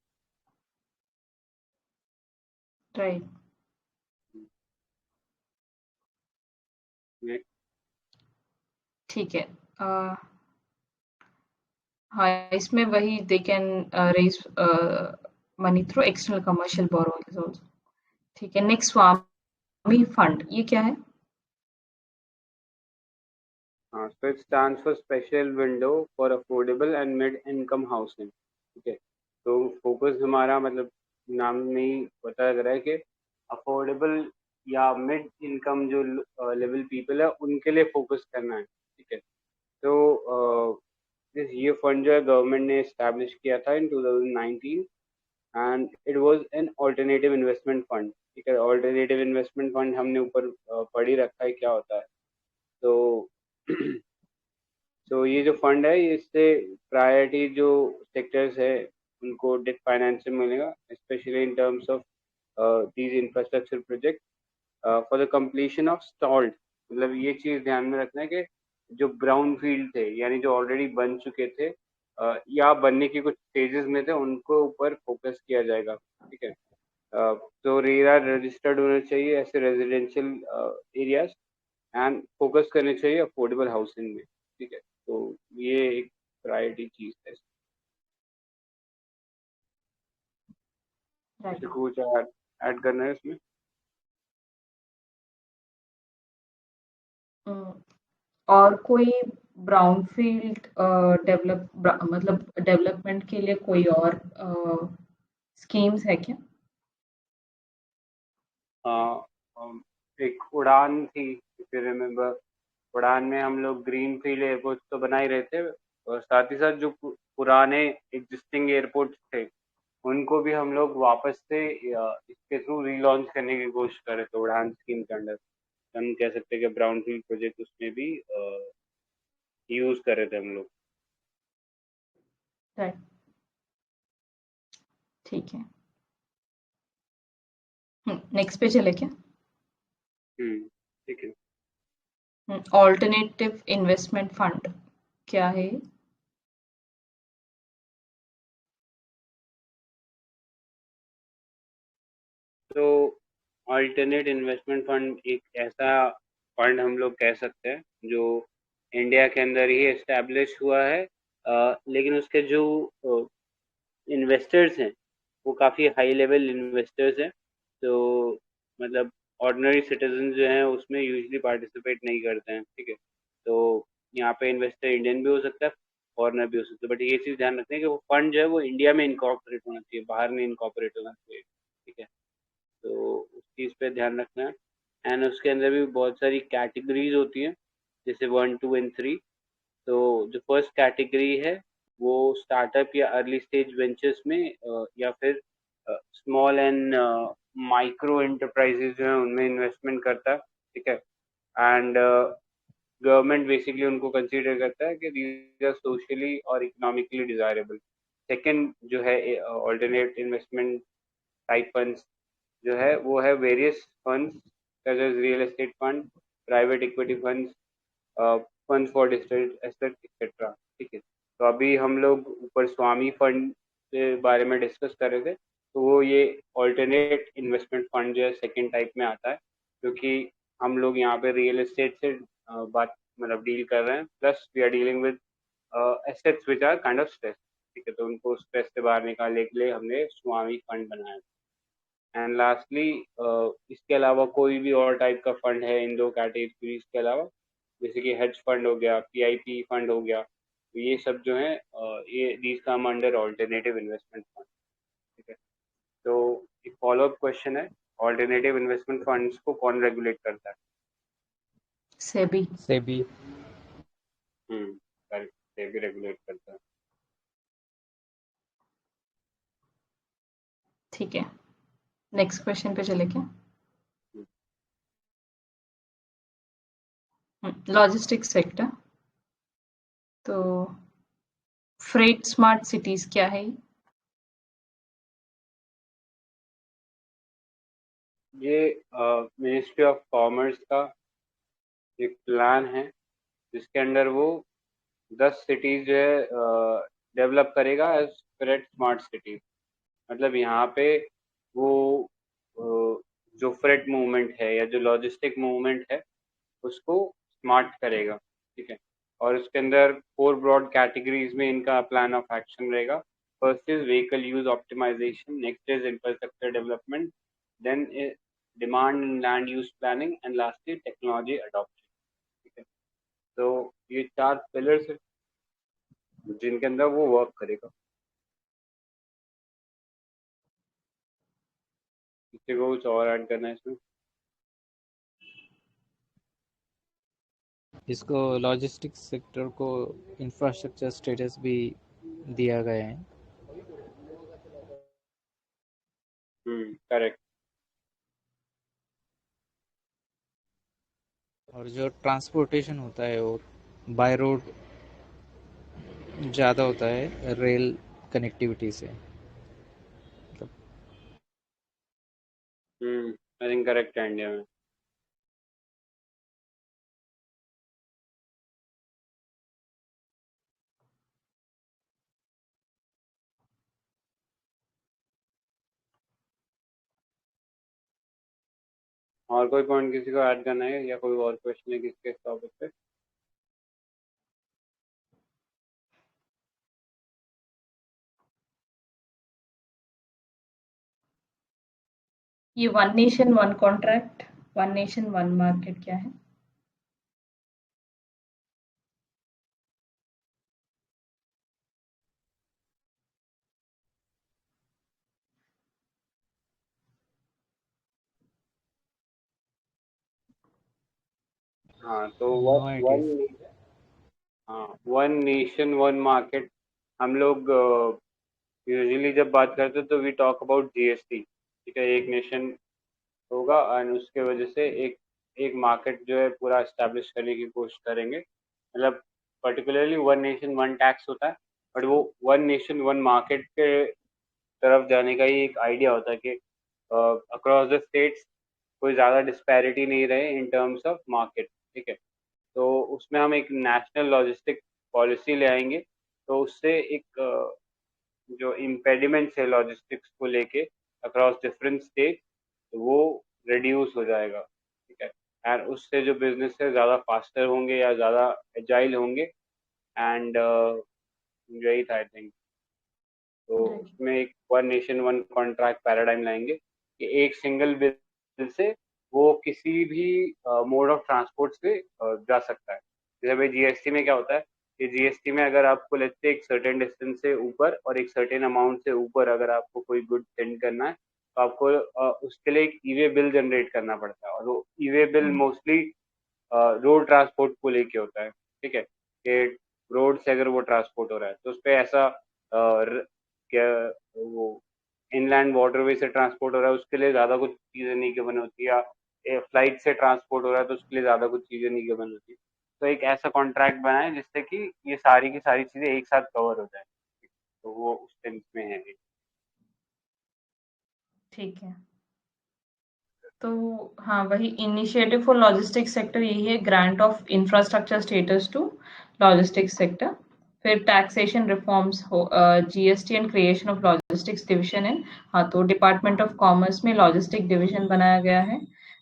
Right. ठीक है। हाँ, इसमें वही they can raise money through external commercial borrowings also. ठीक है, नेक्स्ट स्वामी फंड, ये क्या है? हाँ, so it stands for special window for affordable and mid income housing। ठीक है, तो फोकस हमारा मतलब नाम में ही पता लग रहा है कि अफोर्डेबल या मिड इनकम जो लेवल पीपल है उनके लिए फोकस करना है। ठीक है, तो ये फंड जो है गवर्नमेंट ने इस्टेब्लिश किया था इन 2019 and it was an alternative investment fund. ठीक है, ऑल्टरनेटिव इन्वेस्टमेंट फंड हमने ऊपर पढ़ ही रखा है क्या होता है। तो तो ये जो फंड है इससे प्रायोरिटी जो सेक्टर्स है उनको डेट फाइनेंस से मिलेगा, specially in terms of these infrastructure project for the completion of stalled. मतलब ये चीज़ ध्यान में रखना है कि जो ब्राउन फील्ड थे यानी जो ऑलरेडी बन चुके थे या बनने की कुछ स्टेजेस में थे उनको ऊपर फोकस किया जाएगा। ठीक है, तो रेरा रजिस्टर्ड होने चाहिए ऐसे रेजिडेंशियल एरियाज एंड फोकस करने चाहिए अफोर्डेबल हाउसिंग में। ठीक है, तो ये एक प्रायोरिटी चीज है। राइट। कुछ ऐड करना है इसमें? और कोई ब्राउनफील्ड मतलब डेवलपमेंट के लिए कोई और स्कीम्स है क्या? एक उड़ान थी, इफ यू रिमेम्बर, उड़ान में हम लोग ग्रीन फील्ड एयरपोर्ट तो बना ही रहे थे और साथ ही साथ जो पुराने एग्जिस्टिंग एयरपोर्ट थे उनको भी हम लोग वापस से इसके थ्रू रीलॉन्च करने की कोशिश कर रहे थे उड़ान स्कीम के अंडर। हम कह सकते हैं कि ब्राउन फील्ड प्रोजेक्ट उसमें भी यूज कर रहे थे हम लोग। राइट। ठीक है। नेक्स्ट पे चले क्या? ठीक है। ऑल्टरनेटिव इन्वेस्टमेंट फंड क्या है? तो अल्टरनेट इन्वेस्टमेंट फंड एक ऐसा फंड हम लोग कह सकते हैं जो इंडिया के अंदर ही एस्टेब्लिश हुआ है, लेकिन उसके जो इन्वेस्टर्स हैं वो काफ़ी हाई लेवल इन्वेस्टर्स हैं। तो मतलब ऑर्डिनरी सिटीजन जो हैं उसमें यूजली पार्टिसिपेट नहीं करते हैं। ठीक है, तो यहाँ पे इन्वेस्टर इंडियन भी हो सकता है, फॉरनर भी हो सकता है, बट ये चीज़ ध्यान रखते हैं कि वो फंड जो है वो इंडिया में इनकॉर्पोरेट होना चाहिए, बाहर नहीं इनकॉर्पोरेट होना चाहिए। ठीक है, तो उस चीज़ पे ध्यान रखना है। एंड उसके अंदर भी बहुत सारी कैटेगरीज होती हैं, जैसे 1, 2 एंड 3। तो जो फर्स्ट कैटेगरी है वो स्टार्टअप या अर्ली स्टेज वेंचर्स में या फिर स्मॉल एंड माइक्रो एंटरप्राइजेज जो है उनमें इन्वेस्टमेंट करता है। ठीक है, एंड गवर्नमेंट बेसिकली उनको कंसीडर करता है कि दीज आर सोशली और इकोनॉमिकली डिजायरेबल। सेकेंड जो है ऑल्टरनेट इन्वेस्टमेंट टाइप फंड्स जो है वो है various funds such as real estate fund, private equity funds, fund for digital asset etcetera. ठीक है, तो अभी हम लोग ऊपर स्वामी फंड के बारे में डिस्कस कर रहे थे, तो वो ये ऑल्टरनेट इन्वेस्टमेंट फंड जो है सेकेंड टाइप में आता है, क्योंकि हम लोग यहाँ पे रियल एस्टेट से बात मतलब डील कर रहे हैं, plus we are dealing with assets which are kind of stress. ठीक है, तो उनको स्ट्रेस से बाहर निकालने के लिए हमने स्वामी फंड बनाया। एंड लास्टली इसके अलावा कोई भी और टाइप का फंड है इन दो कैटेगरीज के अलावा, जैसे कि हेज फंड हो गया, पीआईपी फंड हो गया, तो ये सब जो है ये these come under alternative investment fund. ठीक है, तो एक फॉलोअप क्वेश्चन है, ऑल्टरनेटिव इन्वेस्टमेंट फंड्स को कौन रेगुलेट करता है? सेबी। सेबी। करेक्ट, सेबी रेगुलेट करता है। ठीक है, नेक्स्ट क्वेश्चन पे चले क्या? लॉजिस्टिक्स सेक्टर, तो फ्रेट स्मार्ट सिटीज क्या है? ये मिनिस्ट्री ऑफ कॉमर्स का एक प्लान है जिसके अंडर वो 10 सिटीज जो है डेवलप करेगा एज फ्रेट स्मार्ट सिटी। मतलब यहाँ पे वो जो फ्रेट मूवमेंट है या जो लॉजिस्टिक मूवमेंट है उसको स्मार्ट करेगा, ठीक है। और उसके अंदर 4 ब्रॉड कैटेगरीज में इनका प्लान ऑफ एक्शन रहेगा। First is vehicle use optimisation, next is infrastructure development, then demand and land use planning and lastly technology adoption, ठीक है। तो ये 4 पिलर्स है जिनके अंदर वो वर्क करेगा। किसी को कुछ और ऐड करना है इसमें? इसको लॉजिस्टिक्स सेक्टर को इंफ्रास्ट्रक्चर स्टेटस भी दिया गया है। करेक्ट। और जो ट्रांसपोर्टेशन होता है वो बाय रोड ज़्यादा होता है रेल कनेक्टिविटी से। आई थिंक करेक्ट है इंडिया में। और कोई पॉइंट किसी को ऐड करना है या कोई और क्वेश्चन है किसके टॉपिक पे? ये one nation one contract, one nation one market क्या है? हाँ तो no idea. One nation one market हम लोग यूजुअली जब बात करते हैं तो वी टॉक अबाउट जीएसटी, ठीक है। एक नेशन होगा एंड उसके वजह से एक एक मार्केट जो है पूरा एस्टेब्लिश करने की कोशिश करेंगे। मतलब particularly one nation one tax होता है, बट वो वन नेशन वन मार्केट के तरफ जाने का ही एक आइडिया होता है कि अक्रॉस द स्टेट्स कोई ज़्यादा डिस्पैरिटी नहीं रहे इन टर्म्स ऑफ मार्केट, ठीक है। तो उसमें हम एक नेशनल लॉजिस्टिक पॉलिसी ले आएंगे, तो उससे एक जो इम्पेडिमेंट्स है लॉजिस्टिक्स को लेके अक्रॉस डिफरेंट स्टेट वो रिड्यूस हो जाएगा, ठीक है। एंड उससे जो बिजनेस है ज़्यादा फास्टर होंगे या ज़्यादा एजाइल होंगे। एंड यही था आई थिंक। तो राइट। उसमें एक one nation one contract paradigm लाएंगे कि एक सिंगल बिल से वो किसी भी मोड ऑफ ट्रांसपोर्ट से जा सकता है। जैसे भाई जीएसटी में क्या होता है कि जीएसटी में अगर आपको लेते हैं एक सर्टेन डिस्टेंस से ऊपर और एक सर्टेन अमाउंट से ऊपर अगर आपको कोई गुड सेंड करना है तो आपको उसके लिए एक ईवे बिल जनरेट करना पड़ता है। और वो e-way bill mostly road transport को लेके होता है, ठीक है। कि रोड से अगर वो ट्रांसपोर्ट हो रहा है तो उस पर ऐसा क्या वो इनलैंड वाटरवे से ट्रांसपोर्ट हो रहा है उसके लिए ज़्यादा कुछ चीज़ें नहीं गिवन होती, या फ्लाइट से ट्रांसपोर्ट हो रहा है तो उसके लिए ज़्यादा कुछ चीज़ें नहीं गिवन होती। तो एक ऐसा कॉन्ट्रैक्ट बनाए जिससे कि ये सारी की सारी चीज़ें एक साथ कवर हो जाए, तो वो उस सेंस में है। ठीक है। तो हाँ, वही इनिशिएटिव फॉर लॉजिस्टिक्स सेक्टर यही है, grant of infrastructure status to logistics sector. फिर टैक्सेशन रिफॉर्म्स हो, GST and creation of logistics division in, हाँ तो डिपार्टमेंट ऑफ कॉमर्स में लॉजिस्टिक डिवीजन बनाया गया है।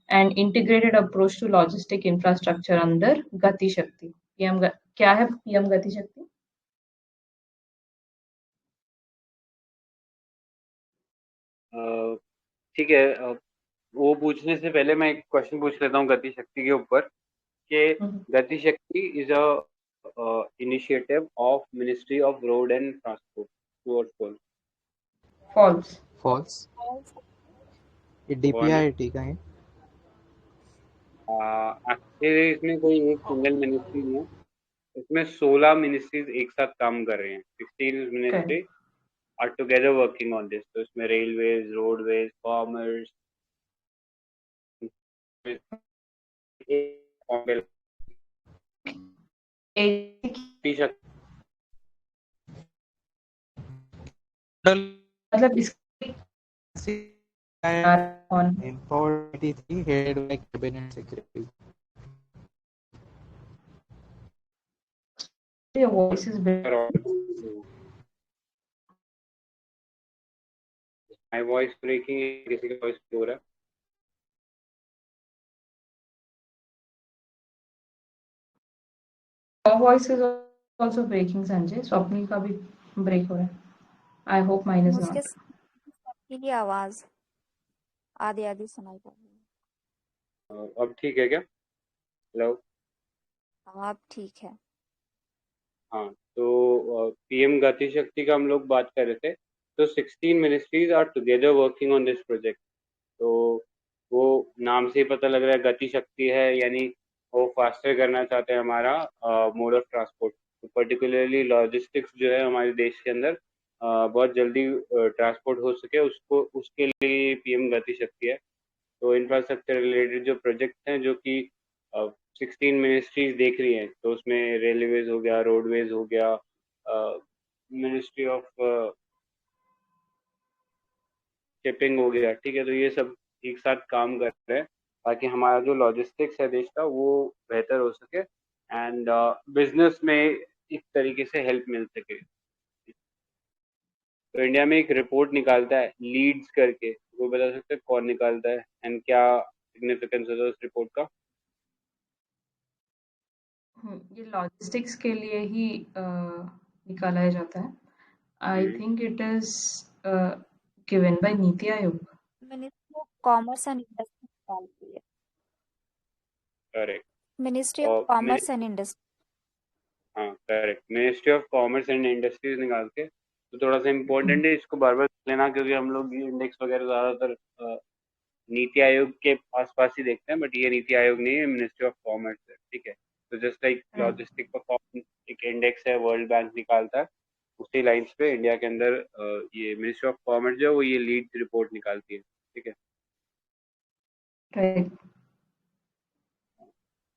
And integrated approach to logistic infrastructure अंदर गति शक्ति। क्या है पीएम गति शक्ति? ठीक है। वो पूछने से पहले मैं एक क्वेश्चन पूछ लेता हूँ गति शक्ति के ऊपर कि गति शक्ति is a initiative of ministry of road and transport, true और फॉल्स? फॉल्स। फॉल्स। ये कौन है? डीपीआईटी का है। एक्चुअली इसमें कोई एक सिंगल मिनिस्ट्री नहीं है, इसमें 16 मिनिस्ट्रीज एक साथ काम कर रहे हैं। 16 ministry correct. Are together working on this. तो इसमें रेलवेज, रोडवेज, कॉमर्स, मतलब इस on Empowered 83 headed by Cabinet Secretary. your voice is very My voice breaking है, किसी का voice हो रहा है? your voice is also breaking, Sanjay. Swapnil का भी break हो रहा है. I hope mine is मुझके not. सबकी आवाज आधी आधी सुनाई पड़ रही है। अब ठीक है क्या? हेलो. अब ठीक है। हाँ, तो पीएम गति शक्ति का हम लोग बात कर रहे थे. तो 16 ministries are together working on this project. तो वो नाम से ही पता लग रहा है गति शक्ति है, यानी वो फास्टर करना चाहते हैं हमारा मोड ऑफ ट्रांसपोर्ट. तो पर्टिकुलरली लॉजिस्टिक्स जो है हमारे देश के अंदर बहुत जल्दी ट्रांसपोर्ट हो सके, उसको उसके लिए पीएम गति शक्ति है. तो इंफ्रास्ट्रक्चर रिलेटेड जो प्रोजेक्ट हैं जो कि 16 मिनिस्ट्रीज देख रही हैं, तो उसमें रेलवेज हो गया, रोडवेज हो गया, मिनिस्ट्री ऑफ शिपिंग हो गया, ठीक है. तो ये सब एक साथ काम कर रहे हैं ताकि हमारा जो लॉजिस्टिक्स है देश का वो बेहतर हो सके एंड बिजनेस में एक तरीके से हेल्प मिल सके. तो इंडिया में एक रिपोर्ट निकालता है लीड्स करके, वो बता सकते हैं कौन निकालता है एंड क्या सिग्निफिकेंस होता है उस रिपोर्ट का? ये लॉजिस्टिक्स के लिए ही निकाला जाता है. I think it is given by NITI Aayog. Ministry of commerce and industry निकालती है. Correct. Ministry of commerce and industry. हाँ correct, ministry of commerce and industries निकाल के. तो थोड़ा सा इम्पोर्टेंट है, इसको बार बार लेना, क्योंकि हम लोग ये इंडेक्स वगैरह ज़्यादातर नीति आयोग के आसपास ही देखते हैं, बट ये नीति आयोग नहीं है, मिनिस्ट्री ऑफ कॉमर्स है, ठीक है. तो जस्ट लाइक लॉजिस्टिक परफॉर्मेंस एक इंडेक्स है वर्ल्ड बैंक निकालता है, उसी लाइंस पे इंडिया के अंदर ये मिनिस्ट्री ऑफ कॉमर्स जो है वो ये लीड रिपोर्ट निकालती है, ठीक है. राइट.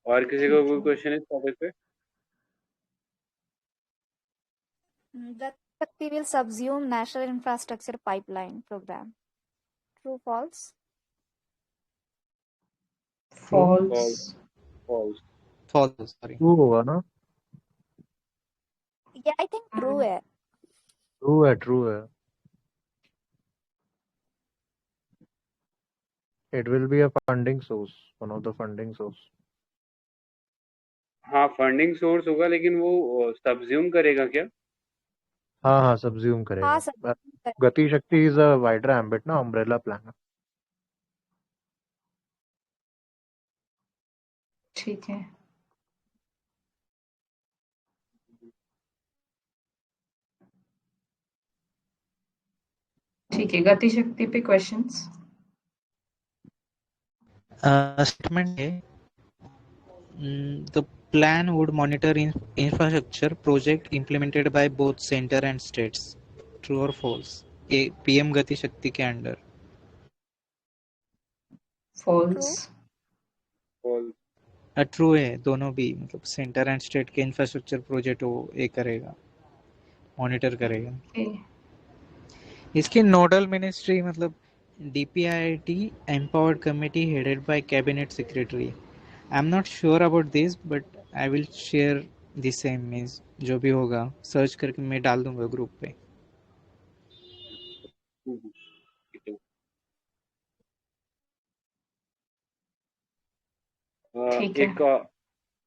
और किसी को कोई क्वेश्चन है इस टॉपिक पे? That Shakti will subsume National Infrastructure Pipeline Program. True, false? False. False. Sorry. True होगा ना? Yeah, I think true है. ट्रू है. It will be a funding source, one of the funding source. हाँ funding source होगा, लेकिन वो subsume करेगा क्या? हाँ subsume करेगा. हाँ सर. गति शक्ति is a wider ambit ना, umbrella plan. ठीक है. ठीक है, गति शक्ति पे क्वेश्चंस. Statement है. The plan would monitor infrastructure project implemented by both center and states. True or false? A PM गति शक्ति के अंडर. False. ट्रू है, दोनों भी, मतलब सेंटर एंड स्टेट के इंफ्रास्ट्रक्चर प्रोजेक्ट वो ये करेगा, मॉनिटर करेगा. इसकी नोडल मिनिस्ट्री मतलब DPIIT empowered committee headed by cabinet secretary. I am not sure about this but I will share the same. Means जो भी होगा सर्च करके मैं डाल दूंगा ग्रुप पे. एक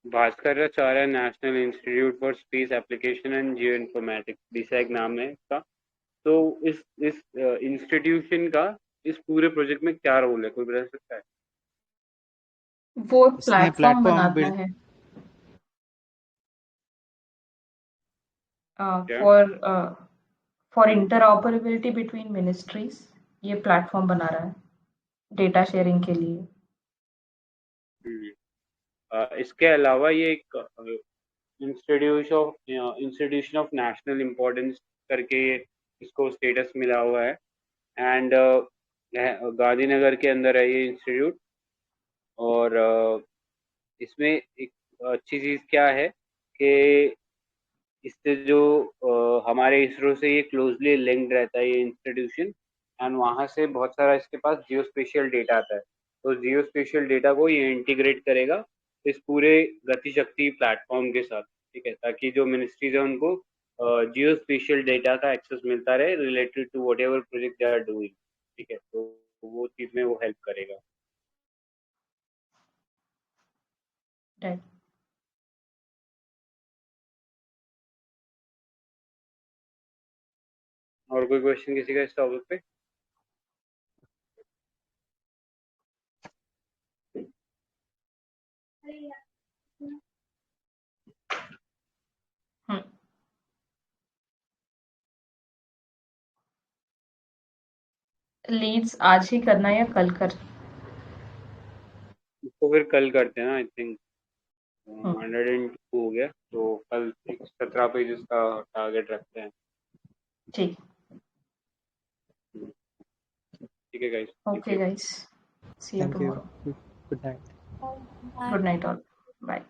Bhaskaracharya national institute for space application and geo informatics, DISAC नाम है इसका. तो इस इंस्टीट्यूशन का इस पूरे प्रोजेक्ट में क्या रोल है, कोई बता सकता है? वो प्लेटफॉर्म बनाता है फॉर इंटरऑपरेबिलिटी बिटवीन मिनिस्ट्रीज. ये प्लेटफॉर्म बना रहा है डेटा शेयरिंग के लिए. इसके अलावा ये एक इंस्टीट्यूशन ऑफ नेशनल इम्पोर्टेंस करके इसको स्टेटस मिला हुआ है एंड गांधीनगर के अंदर है ये इंस्टीट्यूट. और इसमें एक अच्छी चीज़ क्या है कि इससे जो हमारे इसरो से ये क्लोजली लिंक्ड रहता है ये इंस्टीट्यूशन, एंड वहाँ से बहुत सारा इसके पास जियो स्पेशियल डेटा आता है। तो जियो स्पेशियल डेटा को ये इंटीग्रेट करेगा इस पूरे गति शक्ति प्लेटफॉर्म के साथ, ठीक है, ताकि जो मिनिस्ट्रीज है उनको जियो स्पेशियल डेटा का एक्सेस मिलता रहे related to whatever project they are doing, ठीक है। तो वो चीज में वो हेल्प करेगा। राइट। और कोई क्वेश्चन किसी का इस टॉपिक पे? लीड्स आज ही करना या कल कर? इसको फिर कल करते हैं ना, आई थिंक 102 हो गया, तो कल 17 पेजेस का टारगेट रखते हैं। ठीक है guys, okay guys, see you thank you, tomorrow. Good night. Good night all, bye.